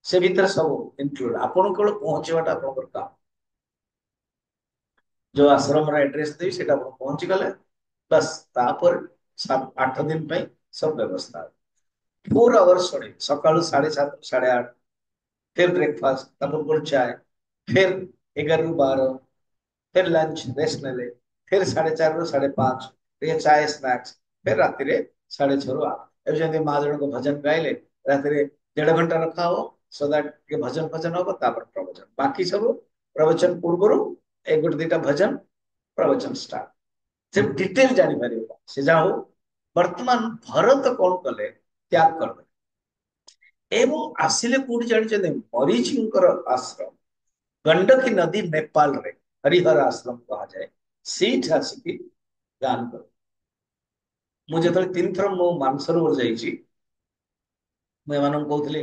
A: ସେ ଭିତରେ ସବୁ ଇନକ୍ଲୁଡ। ଆପଣ କେବଳ ପହଞ୍ଚିବାଟା ଆପଣଙ୍କର କାମ। ଯୋଉ ଆଶ୍ରମର ଆଡ୍ରେସ ଦେବି ସେଟା ଆପଣ ପହଞ୍ଚି ଗଲେ बस तापर 8 दिन ପାଇଁ सब व्यवस्था। 4 आवर्स ଶୁଣିବେ ସକାଳୁ 7:30 8:30। फिर ब्रेकफास्ट तब चाय। फिर 11 ରୁ 12। फिर लंच रेस्ट नेले। फिर 4:30 ରୁ 5:30 ଟିକେ चाय स्नैक्स। फिर राति रे 6:30 ରୁ 8। ଏବେ ଯେମିତି ମା ଜଣଙ୍କ ଭଜନ ଗାଇଲେ ରାତିରେ 1.5 ଘଣ୍ଟା ରଖା ହବ ସୋ ଦ୍ୟାଟ ଟିକେ ଭଜନ ଭଜନ ହବ ତାପରେ ପ୍ରବଚନ। ବାକି ସବୁ ପ୍ରବଚନ ପୂର୍ବରୁ 1 ଗୋଟେ 2ଟା ଭଜନ ପ୍ରବଚନ ଷ୍ଟାର୍ଟ। ସେ ଡିଟେଲ ଜାଣିପାରିବ ସେ ଯାହା ହଉ। ବର୍ତ୍ତମାନ ଭରତ କଣ କଲେ ତ୍ୟାଗ କରିଦେଲେ ଏବଂ ଆସିଲେ କୋଉଠି ଜାଣିଛନ୍ତି ମରିଚିଙ୍କର ଆଶ୍ରମ गंडकी नदी नेपाल रे हरिहर आश्रम कहुए सीठ आसिकी गान कर। ମୁଁ ଯେତେବେଳେ 3 ଥର ମୁଁ ମାନସରୋବର ଯାଇଛି ମୁଁ ଏମାନଙ୍କୁ କହୁଥିଲି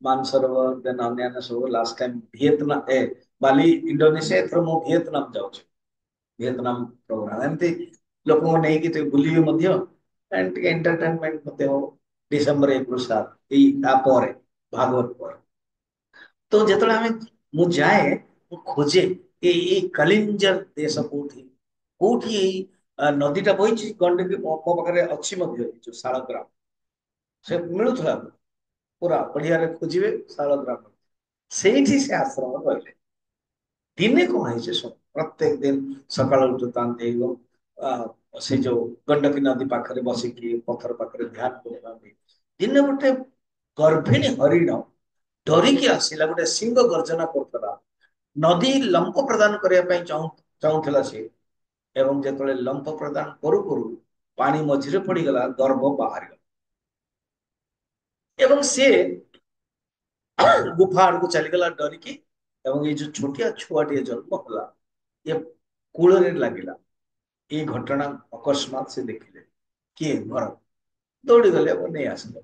A: ମାନସରୋବର ଦେନ ଅନ୍ୟାନ୍ୟ ସବୁ ଲାଷ୍ଟ ଟାଇମ ଭିଏତନାମ ବାଲି ଇଣ୍ଡୋନେସିଆ ଏଥର ମୁଁ ଭିଏତନାମ ଯାଉଛି। ଭିଏତନାମ ପ୍ରୋଗ୍ରାମ ଏମିତି ଲୋକଙ୍କୁ ନେଇକି ଟିକେ ବୁଲିବି ମଧ୍ୟ ଏଣ୍ଡ ଟିକେ ଏଣ୍ଟରଟେନମେଣ୍ଟ ମଧ୍ୟ ହବ। ଡିସେମ୍ବର 1 ରୁ 7 ଏଇ ତା ପରେ ଭାଗବତ ପରେ तो ଯେତେବେଳେ ଆମେ ମୁଁ ଯାଏ ମୁଁ ଖୋଜେ ଏଇ କଲିଞ୍ଜର ଦେଶ କୋଉଠି କୋଉଠି ଏଇ ନଦୀଟା ବହିଛି ଗଣ୍ଡକି ମୋ ପାଖରେ ଅଛି ମଧ୍ୟ ଏଇ ଯୋଉ ଶାଳଗ୍ରାମ ସେ ମିଳୁଥିଲା ପୁରା ବଢିଆରେ ଖୋଜିବେ ଶାଳଗ୍ରାମ ସେଇଠି ସେ ଆଶ୍ରମ ରହିଲେ। ଦିନେ କଣ ହେଇଛି ଶୁଣ ପ୍ରତ୍ୟେକ ଦିନ ସକାଳ ଉଠୁଥାନ୍ତି ଏବଂ ସେ ଯୋଉ ଗଣ୍ଡକୀ ନଦୀ ପାଖରେ ବସିକି ପଥର ପାଖରେ ଧ୍ୟାନ କରୁଥାନ୍ତି। ଦିନେ ଗୋଟେ ଗର୍ଭିଣୀ ହରିଣ ଡରିକି ଆସିଲା ଗୋଟେ ସିଂହ ଗର୍ଜନା କରୁଥିଲା। ନଦୀ ଲମ୍ପ ପ୍ରଦାନ କରିବା ପାଇଁ ଚାହୁଁଥିଲା ସେ ଏବଂ ଯେତେବେଳେ ଲମ୍ପ ପ୍ରଦାନ କରୁ କରୁ ପାଣି ମଝିରେ ପଡିଗଲା ଗର୍ଭ ବାହାରିଗଲା ଏବଂ ସେ ଗୁଫା ଆଡକୁ ଚାଲିଗଲା ଡରିକି ଏବଂ ଏଇ ଯୋଉ ଛୋଟିଆ ଛୁଆଟିଏ ଜନ୍ମ ହେଲା ଏ କୂଳରେ ଲାଗିଲା। ଏଇ ଘଟଣା ଅକସ୍ମାତ ସେ ଦେଖିଲେ କିଏ ଘର ଦୌଡ଼ିଗଲେ ଏବଂ ନେଇ ଆସିଲେ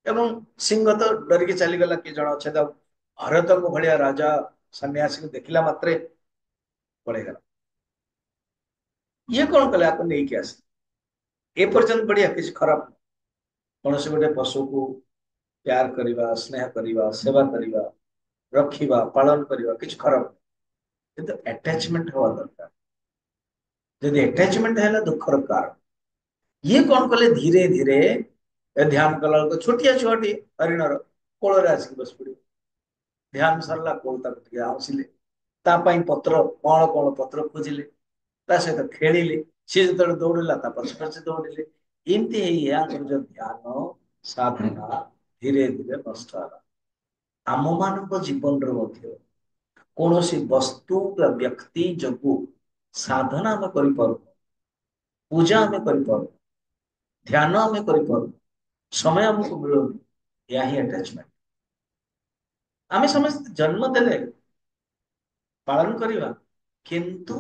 A: ଏବଂ ସିଂହ ତ ଡରିକି ଚାଲିଗଲା କିଏ ଜଣ ଅଛେ ତ ଭରତଙ୍କ ଭଳିଆ ରାଜା ସନ୍ୟାସୀକୁ ଦେଖିଲା ମାତ୍ରେ ପଳେଇଗଲା। ଇଏ କଣ କଲେ ଆକୁ ନେଇକି ଆସିଲେ। ଏପର୍ଯ୍ୟନ୍ତ ବଢିଆ କିଛି ଖରାପ କୌଣସି ଗୋଟେ ପଶୁକୁ ପ୍ୟାର କରିବା ସ୍ନେହ କରିବା ସେବା କରିବା ରଖିବା ପାଳନ କରିବା କିଛି ଖରାପ କିନ୍ତୁ ଆଟାଚମେଣ୍ଟ ହବା ଦରକାର। ଯଦି ଆଟାଚମେଣ୍ଟ ହେଲା ଦୁଃଖର କାରଣ। ଇଏ କଣ କଲେ ଧୀରେ ଧୀରେ ଧ୍ୟାନ କଲା ବେଳକୁ ଛୋଟିଆ ଛୁଆଟି ହରିଣର କୋଳରେ ଆସିକି ବସି ପଡିବ। ଧ୍ୟାନ ସରିଲା କୋଳ ତାକୁ ଟିକେ ଆଉଁସିଲେ ତା ପାଇଁ ପତ୍ର କଣ କଣ ପତ୍ର ଖୋଜିଲେ ତା ସହିତ ଖେଳିଲେ ସିଏ ଯେତେବେଳେ ଦୌଡ଼ିଲା ତା ପଛେ ପଛେ ଦୌଡ଼ିଲେ ଏମିତି ହେଇ ୟାଙ୍କର ଯୋଉ ଧ୍ୟାନ ସାଧନା ଧୀରେ ଧୀରେ ନଷ୍ଟ ହେଲା। ଆମ ମାନଙ୍କ ଜୀବନରେ ମଧ୍ୟ କୌଣସି ବସ୍ତୁ ବା ବ୍ୟକ୍ତି ଯୋଗୁ ସାଧନା ଆମେ କରିପାରୁ ପୂଜା ଆମେ କରିପାରୁ ଧ୍ୟାନ ଆମେ କରିପାରୁ ସମୟ ଆମକୁ ମିଳୁନି ଏହା ହିଁ ଆଟାଚମେଣ୍ଟ। ଆମେ ସମସ୍ତେ ଜନ୍ମ ଦେଲେ ପାଳନ କରିବା କିନ୍ତୁ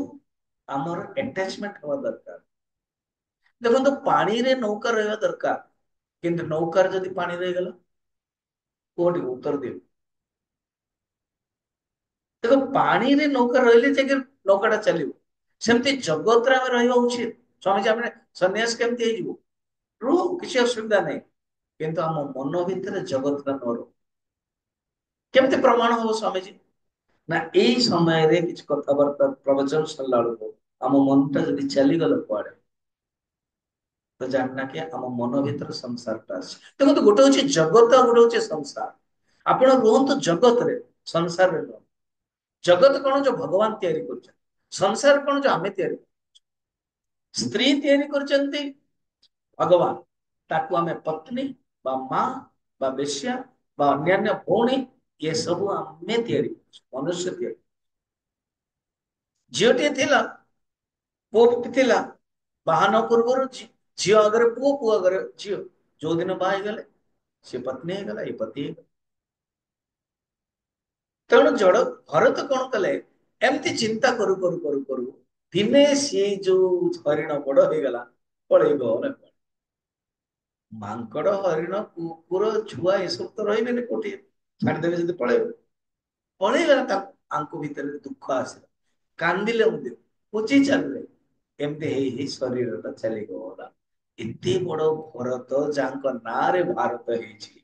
A: ଆମର ଆଟାଚମେଣ୍ଟ ହବା ଦରକାର। ଦେଖନ୍ତୁ ପାଣିରେ ନୌକା ରହିବା ଦରକାର କିନ୍ତୁ ନୌକାରେ ଯଦି ପାଣି ରହିଗଲା कोटी उत्तर दियो देखो पानी रे नौका रहिले जे नौकाटा चलियो सेमती जगत रे हम रहइबा उचित स्वामी जी हमने सन्यास केमती हे जीवो रू किसी असुविधा नहीं किंतु हम मन भितर जगत का न रहो केमती प्रमाण हो स्वामी जी ना एई समय रे किछ कथाबार्ता प्रवचन सल्ला बेलको हम मनटा जदि चली गलो कुआडे तो जानना कि हम मन भितर संसारटा अछि देखो तो गोटे होची जगत आ गोटे होची संसार आपण रुहंतु जगत रे संसार रे न जगत कोन जो भगवान तयारी करछन संसार कोन जो हमें तयारी स्त्री तयारी करछन्ती भगवान ताकू आमे पत्नी बा माँ बा बेश्या बा अन्यान्य भौणी ये सब आमे तयारी करछु मनुष्य तयारी झियोटे थिला पुଅ ବି ଥିଲା ବାହା ନ ପୂର୍ବରୁ ଝିଅ ଆଗରେ ପୁଅ ପୁଅ ଆଗରେ ଝିଅ ଯୋଉ ଦିନ ବାହା ହେଇଗଲେ ସେ ପତ୍ନୀ ହେଇଗଲା ଏ ପତି ହେଇଗଲା ତେଣୁ ଜଡ ଭରତ କଣ କଲେ ଏମିତି ଚିନ୍ତା କରୁ କରୁ କରୁ କରୁ ଦିନେ ସିଏ ଯୋଉ ହରିଣ ବଡ ହେଇଗଲା ପଳେଇବ ନା ମାଙ୍କଡ ହରିଣ କୁକୁର ଛୁଆ ଏସବୁ ତ ରହିବେନି କୋଉଠି ଛାଡିଦେବେ ଯଦି ପଳେଇବେ ପଳେଇଗଲା ତାକୁ ଆଙ୍କ ଭିତରେ ଦୁଃଖ ଆସିଲା କାନ୍ଦିଲେ ମଧ୍ୟ ବୁଝି ଚାଲିଲେ ଏମିତି ହେଇ ଶରୀରଟା ଚାଲିଗଲା ଏତେ ବଡ ଭରତ ଯାହାଙ୍କ ନାଁରେ ଭାରତ ହେଇଛି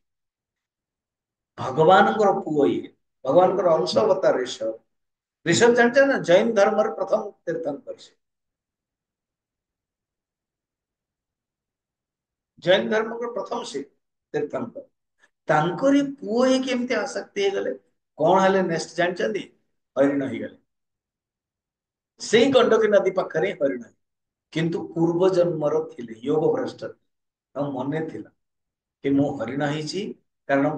A: ଭଗବାନଙ୍କର ପୁଅ ଇଏ ଭଗବାନଙ୍କର ଅଂଶ ଅବତାର ଋଷଭ ऋषभ ଜାଣିଛ ନା ଜୈନ ଧର୍ମର ପ୍ରଥମ ତୀର୍ଥଙ୍କର ସେ ଜୈନ ଧର୍ମର ପ୍ରଥମ ସେ ତୀର୍ଥଙ୍କର ତାଙ୍କରି ପୁଅ ହେଇକି ଏମିତି ଆସକ୍ତି ହେଇଗଲେ କଣ ହେଲେ ନେକ୍ସଟ ଜାଣିଛନ୍ତି ହରିଣ ହେଇଗଲେ ସେଇ ଗଣ୍ଡକୀ ନଦୀ ପାଖରେ ହରିଣ କିନ୍ତୁ ପୂର୍ବ ଜନ୍ମର ଥିଲେ ଯୋଗ ଭ୍ରଷ୍ଟ ଆଉ ମନେ ଥିଲା कि ମୁଁ ହରିଣ ହେଇଛି କାରଣ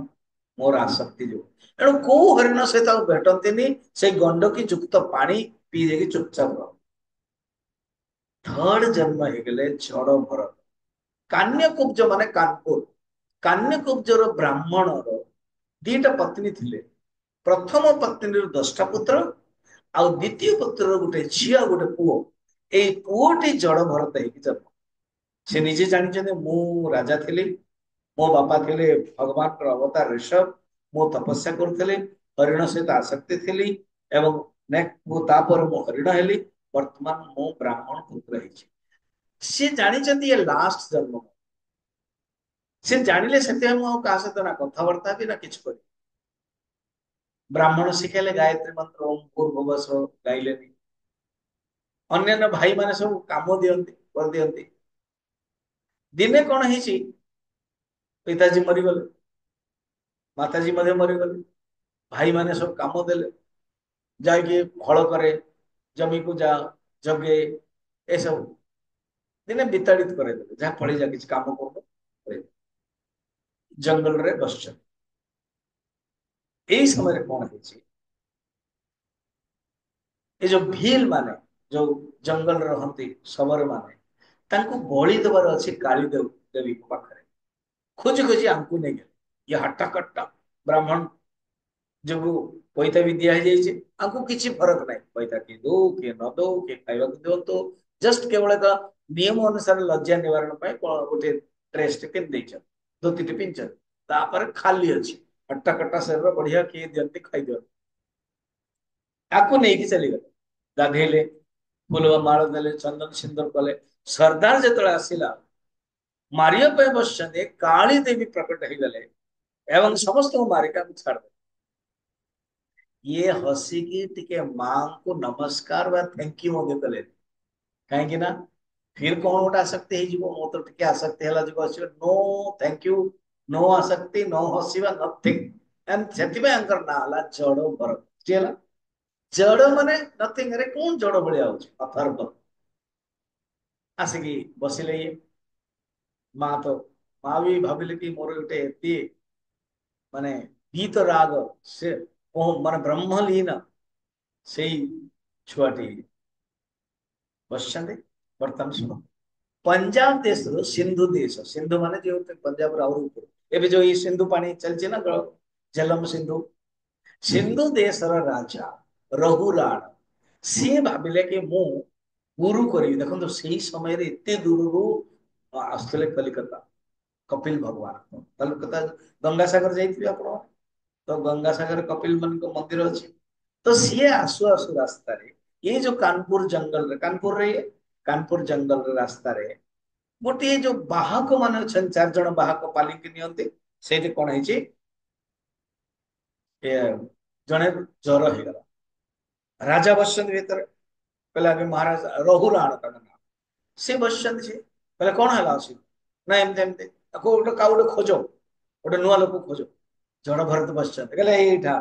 A: ମୋର ଆସକ୍ତି ଯୋଗୁଁ ଏଣୁ କୋଉ ହରିଣ ସହିତ ଆଉ ଭେଟନ୍ତିନି ସେଇ ଗଣ୍ଡକୀ ଯୁକ୍ତ ପାଣି ପିଇ ଦେଇକି ଚୁପଚାପ ରହ ଥର୍ଡ ଜନ୍ମ ହେଇଗଲେ ଜଡ ଭରତ କାନ୍ୟକୁବ୍ଜ ମାନେ କାନପୁର କାନ୍ୟକୁବ୍ଜର ବ୍ରାହ୍ମଣର ଦିଟା ପତ୍ନୀ ଥିଲେ ପ୍ରଥମ ପତ୍ନୀର 10ଟା ପୁତ୍ର ଆଉ ଦ୍ୱିତୀୟ ପୁତ୍ରର ଗୋଟେ ଝିଅ ଗୋଟେ ପୁଅ ଏଇ ପୁଅଟି ଜଡ ଭରତ ହେଇକି ଜନ୍ମ ସେ ନିଜେ ଜାଣିଛନ୍ତି ମୁଁ ରାଜା ଥିଲି ମୋ ବାପା ଥିଲେ ଭଗବାନଙ୍କର ଅବତାର ଋଷଭ ମୁଁ ତପସ୍ୟା କରୁଥିଲି ହରିଣ ସହିତ ଆସକ୍ତି ଥିଲି ଏବଂ ମୁଁ ତାପରେ ମୁଁ ହରିଣ ହେଲି ବର୍ତ୍ତମାନ ମୁଁ ବ୍ରାହ୍ମଣ ପୁତ୍ର ହେଇଛି ସିଏ ଜାଣିଛନ୍ତି ଏ ଲାଷ୍ଟ ଜନ୍ମ ସେ ଜାଣିଲେ ସେଥିପାଇଁ ମୁଁ ଆଉ କାହା ସହିତ ନା କଥାବାର୍ତ୍ତା ବି ନା କିଛି କରି ବ୍ରାହ୍ମଣ ଶିଖେଇଲେ ଗାୟତ୍ରୀ ମନ୍ତ୍ର ଓಂ ଭୂର୍ଭୁବସ୍ୱ ଗାଇଲେନି ଅନ୍ୟାନ୍ୟ ଭାଇ ମାନେ ସବୁ କାମ ଦିଅନ୍ତି କରିଦିଅନ୍ତି ଦିନେ କଣ ହେଇଛି ପିତାଜୀ ମରିଗଲେ ମାତାଜୀ ମଧ୍ୟ ମରିଗଲେ ଭାଇମାନେ ସବୁ କାମ ଦେଲେ ଯାଇକି ହଳ କରେ ଜମିକୁ ଯା ଜଗେ ଏସବୁ ଦିନେ ବିତାଡିତ କରାଇଦେଲେ ଯାହା ଫଳି ଯା କିଛି କାମ କରୁନ ଜଙ୍ଗଲରେ ବସିଛନ୍ତି ଏଇ ସମୟରେ କଣ ହେଇଛି ଏ ଯୋଉ ଭୀଲ ମାନେ ଯୋଉ ଜଙ୍ଗଲରେ ରହନ୍ତି ଶବର ମାନେ ତାଙ୍କୁ ବଳି ଦେବାର ଅଛି କାଳି ଦେବୀଙ୍କ ପାଖରେ ଖୋଜି ଖୋଜି ଆଙ୍କୁ ନେଇଗଲେ ଇଏ ହଟ୍ଟା କଟ୍ଟା ବ୍ରାହ୍ମଣ ଯୋଗୁ ପଇତା ବି ଦିଆ ହେଇଯାଇଛି ଆଙ୍କୁ କିଛି ଫରକ ନାହିଁ ପଇତା କିଏ ଦଉ କିଏ ନ ଦଉ କିଏ ଖାଇବାକୁ ଦିଅନ୍ତୁ ଜଷ୍ଟ କେବଳ ଏକ ନିୟମ ଅନୁସାରେ ଲଜ୍ଜା ନିବାରଣ ପାଇଁ ଗୋଟେ ଡ୍ରେସ ଟେ ପିନ୍ଧି ଦେଇଛନ୍ତି ଧୋତିଟେ ପିନ୍ଧିଛନ୍ତି ତାପରେ ଖାଲି ଅଛି ହଟ୍ଟା କଟ୍ଟା ଶରୀର ବଢିଆ କିଏ ଦିଅନ୍ତି ଖାଇଦିଅନ୍ତି ତାକୁ ନେଇକି ଚାଲିଗଲେ ଗାଧେଇଲେ ଫୁଲ ମାଳ ଦେଲେ ଚନ୍ଦନ ସିନ୍ଦୁର କଲେ ସରଦାର ଯେତେବେଳେ ଆସିଲା ମାରିବା ପାଇଁ ବସିଛନ୍ତି କାଳି ଦେବୀ ପ୍ରକଟ ହେଇଗଲେ ଏବଂ ସମସ୍ତଙ୍କୁ ମାରିକି ଆମକୁ ଛାଡିଦେଲେ ଇଏ ହସିକି ଟିକେ ମାଙ୍କୁ ନମସ୍କାର ବା ଥ୍ୟାଙ୍କ ୟୁ ମଧ୍ୟ କଲେନି କାହିଁକି ନା ଫିର କଣ ଗୋଟେ ଆସକ୍ତି ହେଇଯିବ ମୁଁ ତ ଟିକେ ଆସକ୍ତି ହେଲା ଯୋଗ ଆସିବ ନୋ ଥ୍ୟାଙ୍କ ୟୁ ନୋ ଆସକ୍ତି ନୋ ହସିବା ନଥିଙ୍ଗ ସେଥିପାଇଁ ଆଙ୍କର ନାଁ ହେଲା ଜଡ ଭରତ ବୁଝି ହେଲା ଜଡ ମାନେ ନଥିଙ୍ଗ ରେ କଣ ଜଡ ଭଳିଆ ହଉଛି ଅଥର୍ବ ଆସିକି ବସିଲେ ଇଏ ମା ତ ମା ବି ଭାବିଲେ କି ମୋର ଗୋଟେ ଏତେ ମାନେ ପୀତ ରାଗ ସେ ମାନେ ବ୍ରହ୍ମଲୀନ ସେଇ ଛୁଆଟି ବସିଛନ୍ତି ବର୍ତ୍ତମାନ ଶୁଣ ପଞ୍ଜାବ ଦେଶରୁ ସିନ୍ଧୁ ଦେଶ ସିନ୍ଧୁ ମାନେ ଯୋଉ ପଞ୍ଜାବର ଆହୁରି ଉପରୁ ଏବେ ଯୋଉ ଏଇ ସିନ୍ଧୁ ପାଣି ଚାଲିଛି ନା ଝେଲମ ସିନ୍ଧୁ ସିନ୍ଧୁ ଦେଶର ରାଜା ରଘୁରାଣ ସିଏ ଭାବିଲେ କି ମୁଁ ଗୁରୁ କରିବି ଦେଖନ୍ତୁ ସେଇ ସମୟରେ ଏତେ ଦୂରରୁ ଆସୁଥିଲେ କଲିକତା कपिल भगवान कलकत्ता गंगा सागर जाइए आप तो गंगा सागर कपिल मन को मंदिर अच्छी तो सी आसु आसु रास्ता ये जो कानपुर रे कानपुर जंगल रे रास्ता रे गोटे जो बाहक मान अच्छा 4 जन बाहक पालिकी नियंती से कौन है जड़े जर हो गला राजा बसचंद भीतर कहले अभी महाराज रघुराण तक ना से बसचंद छे कहले कौन है लासी ना एमते एमते को गोटे का गोटे खोजो गोटे नुआ लोक खोजो जड़ भरत बसचंद कहले एठा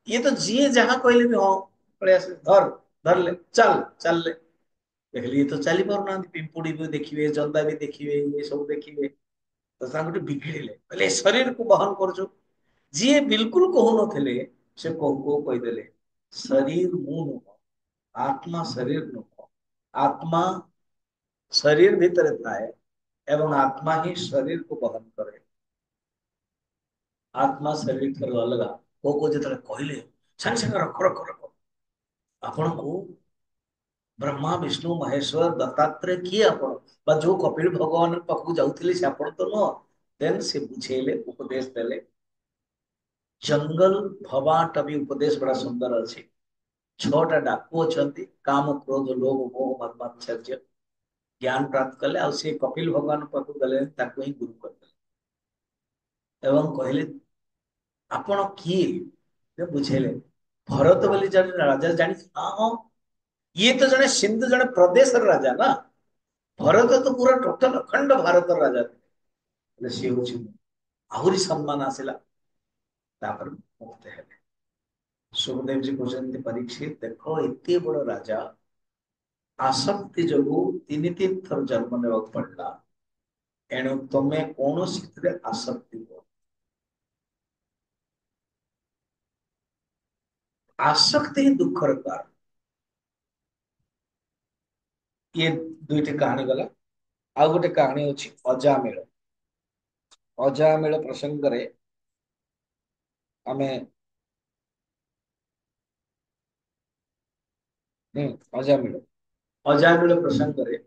A: ये तो जी जहां कहले भी हाँ पड़े आसे धर धर ले चल चल ले देखले ये तो चली पार ना पिंपुड़ी भी देखिए जंदा भी देखिए ये सब देखिए तो गोटे बिगिड़े कहले शरीर को बहन कर जी बिल्कुल कहू नथिले से को कहीदेले शरीर मु नुह आत्मा शरीर नुह आत्मा शरीर भीतर थाए एवं आत्मा ही शरीर को बहन करे आत्मा शरीर ठाରୁ अलगा को जेतले कहले संग संग रख रख रख आपण को ब्रह्मा विष्णु महेश्वर दत्तात्रेय किए आपण बा जो कपिल भगवान पाखु जाउथिले से आपण तो नुह देन से बुझेले उपदेश देले जंगल भवाट भी उपदेश बड़ा सुंदर अच्छी 6टा डाकू अच्छा काम क्रोध लोभ मोह मद मात्सर्य ज्ञान प्राप्त कले आ से कपिल भगवान पाखु गले ताको ही गुरु करदेले एवं कहले आपण किए बुझेले भरत बोली जन राजा जानी हाँ हाँ ये तो जने सिंधु जने प्रदेश राजा ना भरत तो पूरा टोटल अखंड भारत राजा थे सी हूँ आहरी सम्मान आसला तापर मुक्त है सुखदेव जी कहते परीक्षित देख एत बड़ राजा आसक्ति जो 3-3 थर जन्म ने पड़ा एणु तुम कौन आसक्ति हो आसक्ति ही दुखर कारण ये दुईटी कहानी गला आ गोटे कहानी अच्छी अजामेल अजामेल प्रसंग रे आमे अजामेल अजामेल प्रसंग रे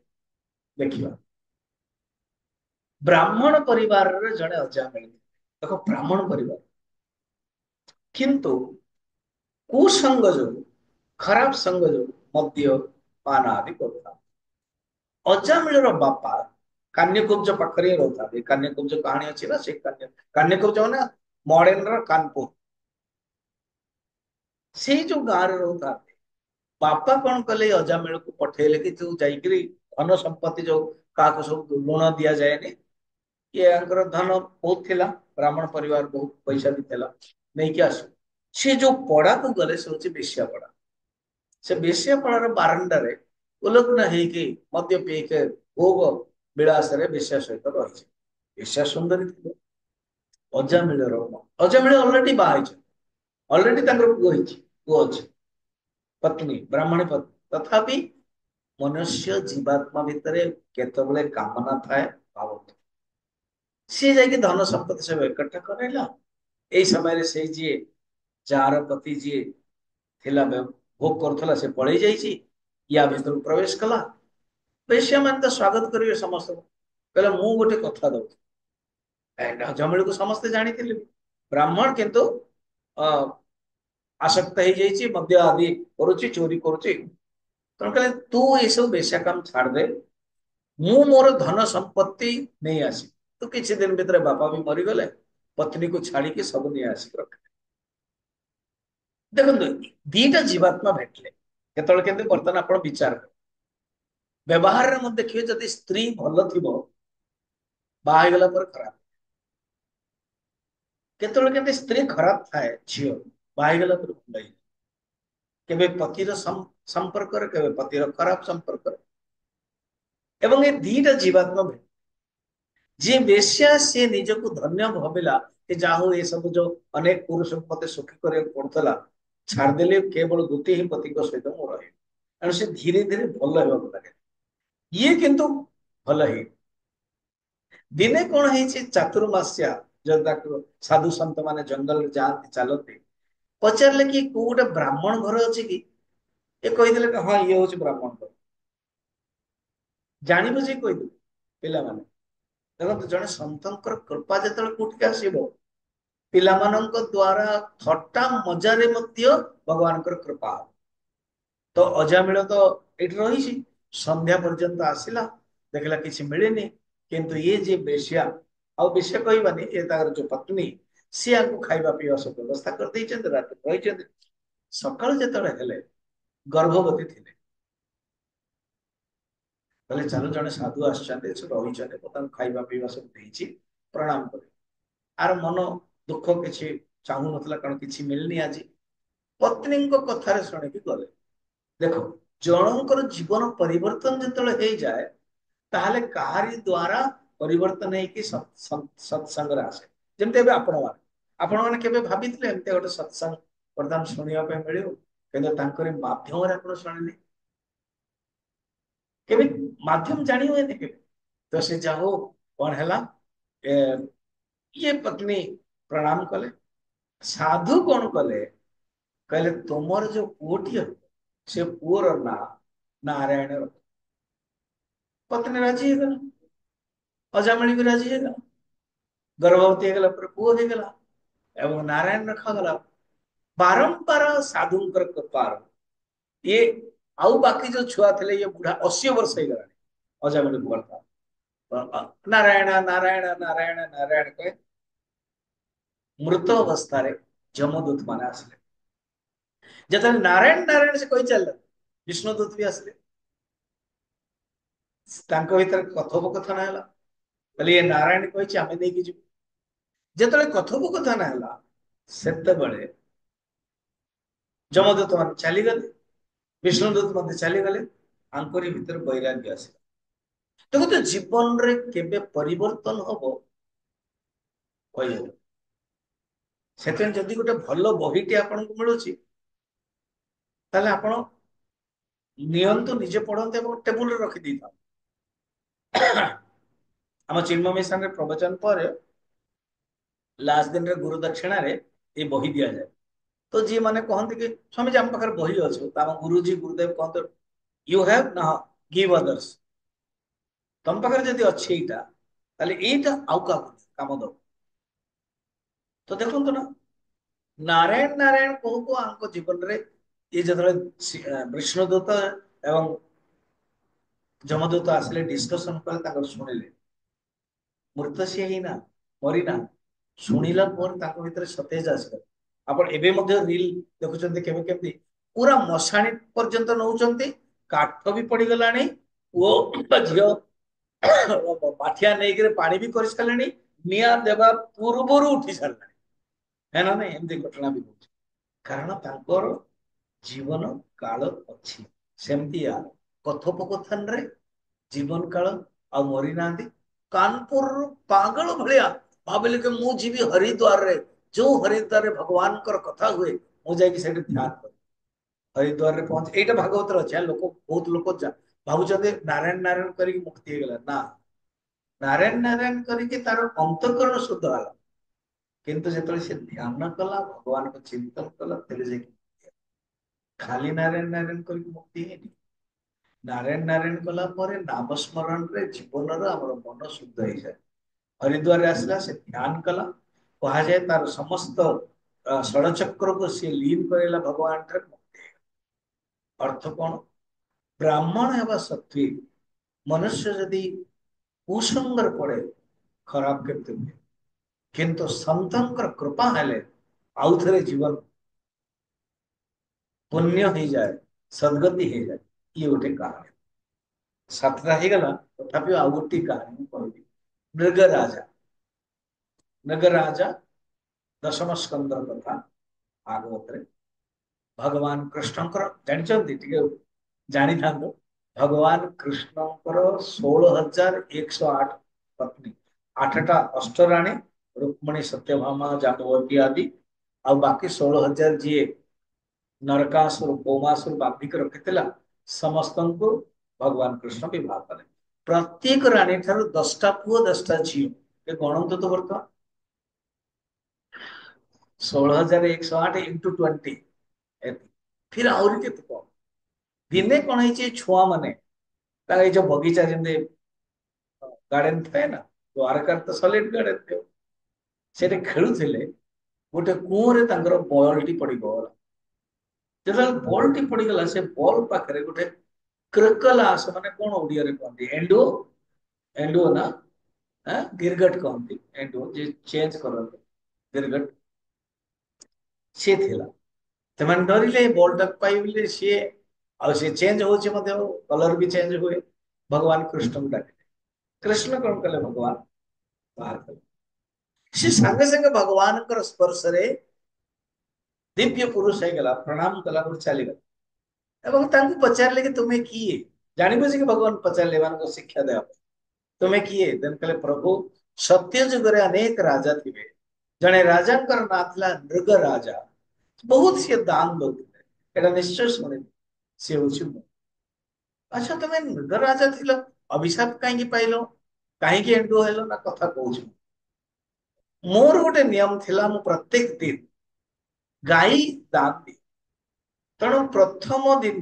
A: देखिबा ब्राह्मण परिवार रे जड़े अजामेल देखो ब्राह्मण परिवार किंतु कुसंग जो खराब संग जो मद्य पान आदि करता अजामिल बापा कान्यकुब्ज पाखरे रहता कान्यकुब्ज कहानी अच्छी ना से कान्यकुब्ज ना मॉडर्न कानपुर से जो गाँव रहता बापा कौन कले अजामिल को पठेले कि तू जाइकरी धन संपत्ति जो का सब ऋण दि जाए ये धन बहुत थिला ब्राह्मण परिवार बहुत पैसा भी थिला नहीं कि आसु से जो पड़ा को गले से होची बेश्या पड़ा से बेश्या पड़ार बारंडारे उलग्न होइके मद्य पीके भोग विलास रे बेश्या सहित रही बेश्या सुंदरी थी अजामिल अजामिल ऑलरेडी बाहर ऑलरेडी पुओ अच्छी पत्नी ब्राह्मणी पत्नी तथापि मनुष्य जीवात्मा भितर केतबले कामना थाए भाव सी जाके धन संपत्ति सब इकट्ठा करेला एई समय से जी जार पति जी थिला भोग करथला से पळै जाईची या भीतर प्रवेश कला वैश्य मान तो स्वागत करिवे समस्त कहले मु गोटे कथा दउ जमिल को समस्त जानी थिले ब्राह्मण किंतु आसक्त हो जाइए मद्य आदि करुच्ची चोरी करुच्ची तो कहले तू ये सब बेश्या काम छाड़ दे मु मोर धन संपत्ति नहीं आसी तो किसी दिन भीतर बापा भी मरीगले पत्नी को छाड़ी के सब नहीं आसिक रखे देखो दीटा जीवात्मा भेटले केतल केते बर्तन आपण विचार कर व्यवहार रे मत देखिए जदि स्त्री भल थिबो बाहा गला पर खराब केतल केते स्त्री खराब थाए झियो बाहा गला पर भल केबे पतिर संपर्क रे केबे पतिर खराब संपर्क रे एवं ये दीटा जीवात्मा भेट जे बेश्या से निजको धन्य भाविला कि जाहो ये सब जो अनेक पुरुष मते सुखी करे पड़तला छाड़ देले केवल गोटे ही पति को सहित मो रहे एणु से धीरे धीरे भल हेबाक लागे ये किंतु भल ही दिने कौन है चातुर्मास्या जो साधु संत माने जंगल जाती चलती पचारे कि को गोटे ब्राह्मण घर अच्छी कि ये कहीदे हाँ ये हूँ ब्राह्मण घर जान बुझे कहीदे पिला माने ଦେଖନ୍ତୁ ଜଣେ ସନ୍ତଙ୍କର କୃପା ଯେତେବେଳେ କୋଉଠିକି ଆସିବ, ପିଲାମାନଙ୍କ ଦ୍ଵାରା ଥଟ୍ଟା ମଜାରେ ମଧ୍ୟ ଭଗବାନଙ୍କର କୃପା ହବ। ତ ଅଜାମିଳ ତ ଏଇଠି ରହିଛି, ସନ୍ଧ୍ୟା ପର୍ଯ୍ୟନ୍ତ ଆସିଲା, ଦେଖିଲା କିଛି ମିଳିନି। କିନ୍ତୁ ଇଏ ଯିଏ ବେଶ୍ୟା, ଆଉ ବେଶ୍ୟା କହିବାନି, ଏ ତାଙ୍କର ଯୋଉ ପତ୍ନୀ, ସିଏ ଆଙ୍କୁ ଖାଇବା ପିଇବା ସବୁ ବ୍ୟବସ୍ଥା କରିଦେଇଛନ୍ତି, ରାତି ରହିଛନ୍ତି। ସକାଳୁ ଯେତେବେଳେ ହେଲେ ଗର୍ଭବତୀ ଥିଲେ, କହିଲେ ଚାଲ ଜଣେ ସାଧୁ ଆସିଛନ୍ତି, ସେ ରହିଛନ୍ତି, ମୁଁ ତାଙ୍କୁ ଖାଇବା ପିଇବା ସବୁ ଦେଇଛି, ପ୍ରଣାମ କରି। ଆର ମନ ଦୁଃଖ କିଛି ଚାହୁଁନଥିଲା, କାରଣ କିଛି ମିଳିନି ଆଜି। ପତ୍ନୀଙ୍କ କଥାରେ ଶୁଣିକି ଗଲେ। ଦେଖ, ଜଣଙ୍କର ଜୀବନ ପରିବର୍ତ୍ତନ ଯେତେବେଳେ ହେଇଯାଏ, ତାହେଲେ କାହାରି ଦ୍ଵାରା ପରିବର୍ତ୍ତନ ହେଇକି ସତ୍ସଙ୍ଗରେ ଆସେ। ଯେମିତି ଏବେ ଆପଣ ମାନେ କେବେ ଭାବିଥିଲେ ଏମିତି ଗୋଟେ ସତ୍ସଙ୍ଗ ବର୍ତ୍ତମାନ ଶୁଣିବା ପାଇଁ ମିଳିବ? କିନ୍ତୁ ତାଙ୍କରି ମାଧ୍ୟମରେ ଆପଣ ଶୁଣିଲେ। କେବେ ମାଧ୍ୟମ ଜାଣି ହୁଏନି କେବେ। ତ ସେ ଯା ହଉ, କଣ ହେଲା, ଏ, ଇଏ ପତ୍ନୀ ପ୍ରଣାମ କଲେ। ସାଧୁ କଣ କଲେ, କହିଲେ ତୁମର ଯୋଉ ପୁଅଟିଏ, ସେ ପୁଅର ନାଁ ନାରାୟଣ ରଖ। ପତ୍ନୀ ରାଜି ହେଇଗଲା, ଅଜାମଳି ବି ରାଜି ହେଇଗଲା, ଗର୍ଭବତୀ ହେଇଗଲା ପରେ ପୁଅ ହେଇଗଲା ଏବଂ ନାରାୟଣ ରଖାଗଲା। ବାରମ୍ବାର ସାଧୁଙ୍କର କୃପାରୁ ଇଏ, ଆଉ ବାକି ଯୋଉ ଛୁଆ ଥିଲେ, ଇଏ ବୁଢା 80 ବର୍ଷ ହେଇଗଲାଣି, ଅଜାମଳି ବର୍ତ୍ତମାନ ନାରାୟଣ ନାରାୟଣ ନାରାୟଣ ନାରାୟଣ କହେ। ମୃତ ଅବସ୍ଥାରେ ଯମଦୂତ ମାନେ ଆସିଲେ। ଯେତେବେଳେ ନାରାୟଣ ନାରାୟଣ ସେ କହି ଚାଲିଲେ, ବିଷ୍ଣୁଦୂତ ବି ଆସିଲେ। ତାଙ୍କ ଭିତରେ କଥୋପକଥନ ହେଲା, କହିଲେ ଇଏ ନାରାୟଣ କହିଛି, ଆମେ ନେଇକି ଯିବୁ। ଯେତେବେଳେ କଥୋପକଥନ ହେଲା, ସେତେବେଳେ ଯମଦୂତ ମାନେ ଚାଲିଗଲେ, ବିଷ୍ଣୁଦୂତ ମଧ୍ୟ ଚାଲିଗଲେ। ଆଙ୍କରି ଭିତରେ ବୈରାଗ୍ୟ ଆସିଲା। ଦେଖନ୍ତୁ, ଜୀବନରେ କେବେ ପରିବର୍ତ୍ତନ ହବ କହିହବ। ସେଥିପାଇଁ ଯଦି ଗୋଟେ ଭଲ ବହିଟି ଆପଣଙ୍କୁ ମିଳୁଛି, ତାହେଲେ ଆପଣ ନିଅନ୍ତୁ, ନିଜେ ପଢନ୍ତୁ ଏବଂ ଟେବୁଲରେ ରଖିଦେଇଥାନ୍ତୁ। ଆମ ଚିନ୍ମୟ ମିଶନରେ ପ୍ରବଚନ ପରେ ଲାଷ୍ଟ ଦିନରେ ଗୁରୁ ଦକ୍ଷିଣାରେ ଏଇ ବହି ଦିଆଯାଏ। ତ ଯିଏ ମାନେ କହନ୍ତି କି ସ୍ୱାମୀଜୀ ଆମ ପାଖରେ ବହି ଅଛି, ତ ଆମ ଗୁରୁଜୀ ଗୁରୁଦେବ କହନ୍ତି ୟୁ ହ୍ୟାଭ ନା ଗିଭ୍ ଅଦର୍ସ। ତମ ପାଖରେ ଯଦି ଅଛି ଏଇଟା, ତାହେଲେ ଏଇଟା ଆଉ କାହାକୁ କାମ ଦବ। ତ ଦେଖନ୍ତୁ ନା, ନାରାୟଣ ନାରାୟଣ କହୁ କହୁ ଆଙ୍କ ଜୀବନରେ ଇଏ ଯେତେବେଳେ ବିଷ୍ଣୁଦୂତ ଏବଂ ଯମଦୂତ ଆସିଲେ, ଡିସ୍କସନ କଲେ, ତାଙ୍କର ଶୁଣିଲେ। ମୃତ ସିଏ ହେଇନା, ମରିନା, ଶୁଣିଲା ପରେ ତାଙ୍କ ଭିତରେ ସତେଜ ଆସିଲା। ଆପଣ ଏବେ ମଧ୍ୟ ରିଲ ଦେଖୁଛନ୍ତି, କେବେ କେମିତି ପୁରା ମଶାଣି ପର୍ଯ୍ୟନ୍ତ ନଉଛନ୍ତି, କାଠ ବି ପଡିଗଲାଣି, ପୁଅ ବା ଝିଅ ମାଠିଆ ନେଇକିରି ପାଣି ବି କରିସାରିଲେଣି, ନିଆଁ ଦେବା ପୂର୍ବରୁ ଉଠି ସାରିଲାଣି। ହେ ନା ନାଇଁ, ଏମିତି ଘଟଣା ବି ହଉଛି। କାରଣ ତାଙ୍କର ଜୀବନ କାଳ ଅଛି। ସେମିତିଆ କଥୋପକଥନରେ ଜୀବନ କାଳ ଆଉ ମରିନାହାନ୍ତି। କାନପୁରରୁ ପାଗଳ ଭଳିଆ ଭାବିଲେ କି ମୁଁ ଯିବି ହରିଦ୍ୱାରରେ, ଯୋଉ ହରିଦ୍ୱାରରେ ଭଗବାନଙ୍କର କଥା ହୁଏ, ମୁଁ ଯାଇକି ସେଠି ଧ୍ୟାନ କରିବି। ହରିଦ୍ୱାରରେ ପହଞ୍ଚି, ଏଇଟା ଭାଗବତରେ ଅଛି। ଲୋକ, ବହୁତ ଲୋକ ଭାବୁଛନ୍ତି ନାରାୟଣ ନାରାୟଣ କରିକି ମୁକ୍ତି ହେଇଗଲା। ନା, ନାରାୟଣ ନାରାୟଣ କରିକି ତାର ଅନ୍ତଃକରଣ ଶୁଦ୍ଧ ହେଲା। କିନ୍ତୁ ଯେତେବେଳେ ସେ ଧ୍ୟାନ କଲା, ଭଗବାନଙ୍କ ଚିନ୍ତନ କଲା, ତେବେ ଯାଇକି ଖାଲି ନାରାୟଣ ନାରାୟଣ କରିକି ମୁକ୍ତି ହେଇନି। ନାରାୟଣ ନାରାୟଣ କଲା ପରେ ନାମ ସ୍ମରଣରେ ଜୀବନର ଆମର ମନ ଶୁଦ୍ଧ ହେଇଯାଏ। ହରିଦ୍ୱାରରେ ଆସିଲା, ସେ ଧ୍ୟାନ କଲା, କୁହାଯାଏ ତାର ସମସ୍ତ ଷଡ଼ଚକ୍ରକୁ ସିଏ ଲିନ କରେଇଲା ଭଗବାନ ଠାରେ। ଅର୍ଥ କଣ? ବ୍ରାହ୍ମଣ ହେବା ସତ୍ତ୍ୱେ ମନୁଷ୍ୟ ଯଦି କୁସଙ୍ଗରେ ପଡେ, ଖରାପ କେମିତି ହୁଏ। କିନ୍ତୁ ସନ୍ତଙ୍କର କୃପା ହେଲେ ଆଉଥରେ ଜୀବନ ପୁଣ୍ୟ ହେଇଯାଏ, ସଦ୍ଗତି ହେଇଯାଏ। ଇଏ ଗୋଟେ କାହାଣୀ। ସାତଟା ହେଇଗଲା, ତଥାପି ଆଉ ଗୋଟେ କାହାଣୀ ମୁଁ କହିବି। ମୃଗରାଜା। ମୃଗରାଜା ଦଶମ ସ୍କନ୍ଦ କଥା ଭାଗବତରେ। ଭଗବାନ କୃଷ୍ଣଙ୍କର ଜାଣିଛନ୍ତି, ଟିକେ ଜାଣିଥାନ୍ତୁ, ଭଗବାନ କୃଷ୍ଣଙ୍କର 16,108 ପତ୍ନୀ, 8ଟା ଅଷ୍ଟରାଣୀ, ରୁକ୍ମଣୀ, ସତ୍ୟଭାମା, ଜାମ୍ବବତୀ ଆଦି, ଆଉ ବାକି 16,000 ଯିଏ ନରକାସୁର, ଭୌମାସୁର ବାଧିକ ରଖିଥିଲା, ସମସ୍ତଙ୍କୁ ଭଗବାନ କୃଷ୍ଣ ବିବାହ କଲେ। ପ୍ରତ୍ୟେକ ରାଣୀ ଠାରୁ 10ଟା ପୁଅ, 10ଟା ଝିଅ। ଏ ଗଣନ୍ତୁ ତ ବର୍ତ୍ତମାନ 16,108 ଇଣ୍ଟୁ 20, ଫିର ଆହୁରି କେତେ କଣ। ଦିନେ କଣ ହେଇଛି, ଛୁଆ ମାନେ ତାର ଏଇ ଯୋଉ ବଗିଚା, ଯେମିତି ଗାର୍ଡେନ ଥାଏ ନା, द्वारकार तो सॉलिड गार्ड एते सेटे खेलुथिले गोटे कुओरे तांकर बॉलटी पड़ी गला जेतल बॉलटी पड़ी गला से बॉल पाखरे गोटे क्रकलास माने कोन ओडिया रे कहंती एंडो एंडो ना गिरगट कहंती एंडो जे चेंज करते गिरगट से थिला ସେମାନେ ଡରିଲେ ବଲଟା ପାଇଲେ ସିଏ ଆଉ ସେ ଚେଞ୍ଜ ହଉଛି ମଧ୍ୟ କଲର ବି ଚେଞ୍ଜ ହୁଏ ଭଗବାନ କୃଷ୍ଣଙ୍କୁ ଡାକିଲେ କୃଷ୍ଣ କଣ କଲେ ଭଗବାନ ବାହାର କଲେ ସେ ସାଙ୍ଗେ ସାଙ୍ଗେ ଭଗବାନଙ୍କର ସ୍ପର୍ଶରେ ଦିବ୍ୟ ପୁରୁଷ ହେଇଗଲା ପ୍ରଣାମ କଲା ପରେ ଚାଲିଗଲା ଏବଂ ତାଙ୍କୁ ପଚାରିଲେ କି ତୁମେ କିଏ ଜାଣିବୁଝି କି ଭଗବାନ ପଚାରିଲେ ଏମାନଙ୍କୁ ଶିକ୍ଷା ଦେବା ପାଇଁ ତୁମେ କିଏ ତେଣୁ କହିଲେ ପ୍ରଭୁ ସତ୍ୟ ଯୁଗରେ ଅନେକ ରାଜା ଥିବେ ଜଣେ ରାଜାଙ୍କର ନାଁ ଥିଲା ନୃଗ ରାଜା बहुत से दान लोग एटा निश्चय शुणे से होची मु अच्छा तमे नगर राजा थिलो अभिशाप काहे की पाइलो काहे की एंडो हेलो ना कथा कहूछु मोर गोटे नियम थिला मु प्रत्येक दिन गाई दान दी तेणु प्रथम दिन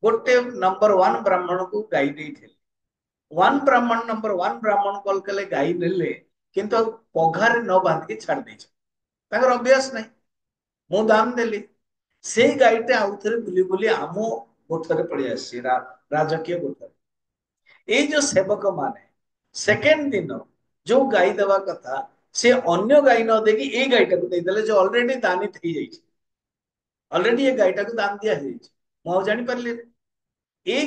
A: गोटे नंबर 1 ब्राह्मण को गाई दे थे 1 ब्राह्मण नंबर 1 ब्राह्मण कल कले गाई नेले किंतु पघार न बांध के छाड़ दे ताकर अभ्यास नहीं मु दान देली से गाईटे आउ थे बुली बुली आम गोठरे पड़े आसी राजकीय गोठरे ये जो सेवक माने सेकेंड दिन जो गाई देवा कथा से अन्य गाई न देगी ए गाईटा को देदेले जो ऑलरेडी दानित हो जाई ऑलरेडी ये गाईटा को दान दिया है मु जानि परली ए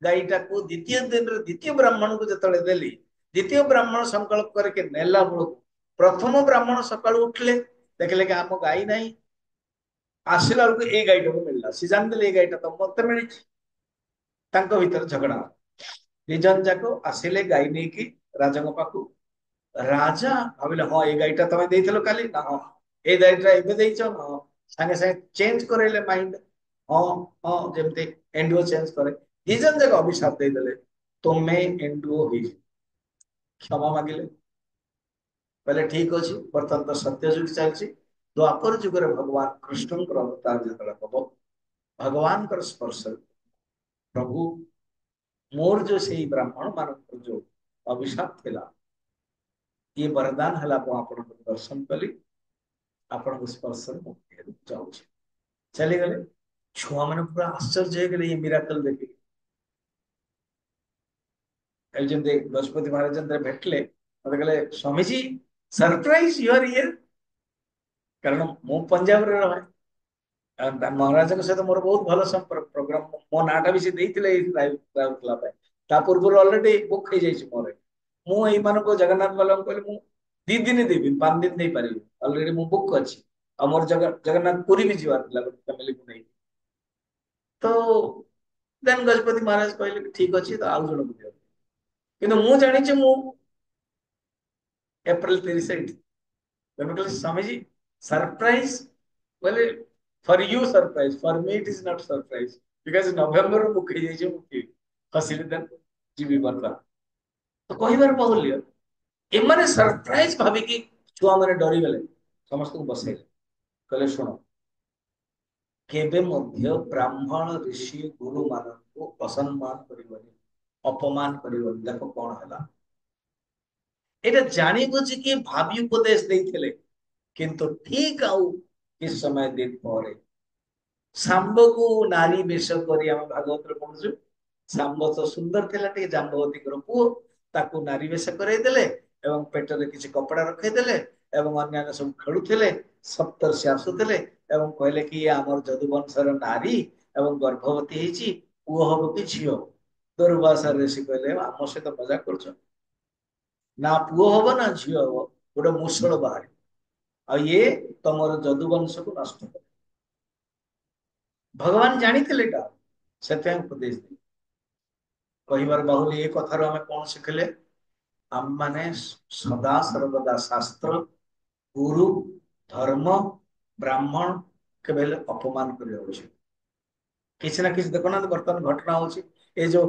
A: गाईटा को द्वितीय दिन रे द्वितीय ब्राह्मण को जतले देली द्वितीय ब्राह्मण संकल्प करके नेला बेलू प्रथम ब्राह्मण सकाळ उठले देखले कि आम गाई नहीं आसिला बेलू ए गाईटा को मिलला सी जान देले ए गाईटा तो मते मिली तांको भीतर झगड़ा निजन जाको आसिले गाई नहीं की राजा को पाखु राजा भाविले हाँ ये गाईटा तमे देइथिलो काली ना हाँ ए गाईटा एबे देइछो हाँ संगे संगे चेंज करेले माइंड हाँ हाँ जेमते एंडुओ चेंज करे निजन जाको अभिशाप दे देले तुमे एंडुओ ही क्षमा मागिले पहले ठीक अछि वर्तमान तो सत्य युग चलछि द्वापर युग रे भगवान कृष्ण अवतार जतला हबो भगवान कर स्पर्श प्रभु मोर जो से ब्राह्मण मान जो अभिशाप थिला ये वरदान हला को आपण दर्शन कली आपण स्पर्श मुक्ति जाऊ चली गले छुआ मैंने पूरा आश्चर्य हो गए ये मिराकल देखी जब गजपति महाराज भेटले मत कहले Swami ji surprise your here कारण मु पंजाब रे रहे महाराज सहित मोर बहुत भल संपर्क प्रोग्राम मो नाटा भी से देइतिले राउरकेला ता पूर्व ऑलरेडी बुक हो जाइए मोर मु एई मानको जगन्नाथ बाला कहले मु 2 दिन देबी 5 दिन दे पारि ऑलरेडी मु बुक अछि आ मोर जगन्नाथ पुरी भी जीवार फैमिली को नहीं तो देन गजपति महाराज कहले ठीक अछि तो आउ जण बुझियो किंतु मु जानि जे मु अप्रैल 30 कहले स्वामी जी सरप्राइज बोले for you surprise for me it is not surprise because November book हो जाइए मु हसिले देन जीवी बरला तो कहिबार बहुल्य एमाने सरप्राइज भाबी कि छुआ माने डरी गले समस्त को बसेले कहले सुनो केबे मध्य ब्राह्मण ऋषि गुरु मानक असम्मान करिवनी अपमान करिवनी देखो कौन हला एटा जानी बुझी कि भावी उपदेश देइथिले किंतु ठीक आउ किस समय दिन परे सांब को नारी वेश करी हम भागवत रे पढुछु सांब तो सुंदर थिला टे जाम्बवती कर पुओ ताकू नारी वेश करे देले एवं पेटरे किछि कपड़ा रखे देले एवं अन्य सब खेलुथिले सप्तर्षि आसुथिले एवं कहले कि हमर जदुवंशर नारी एवं गर्भवती ହେଇଛି पुओ हबो कि झियो दुर्वासा ऋषि कहले हम से तो मजाक करछ ना पुओ हबो ना झियो हबो गोटे मुसळ बाहरी आ ये तमर जदुवंश को नष्ट कर भगवान जानी थे से उपदेश दे कहबार बाहुली ये कथार आम कौन शिखिले आम माने सदा सर्वदा शास्त्र गुरु धर्म ब्राह्मण के अपमान कर किसी ना किसी देखो ना बर्तमान घटना होची ये जो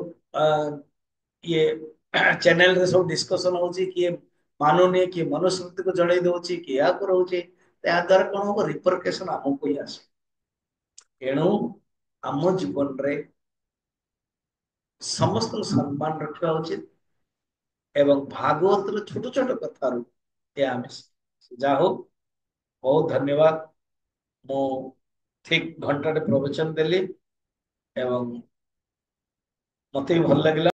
A: ये चैनल रे सब डिस्कशन होची कि मानुनी कि मनुस्मृति को जड़े दउची कि या को रहउची त्या द्वारा कोन हो रिपरकेशन हमको ही आसे एणु आम जीवन रे समस्त सम्मान रखा उचित ଏବଂ ଭାଗବତର ଛୋଟ ଛୋଟ କଥାରୁ ଏ ଆମେ ଯାହା ହଉ ବହୁତ ଧନ୍ୟବାଦ। ମୁଁ ଠିକ ଘଣ୍ଟାଟେ ପ୍ରବଚନ ଦେଲି ଏବଂ ମତେ ବି ଭଲ ଲାଗିଲା।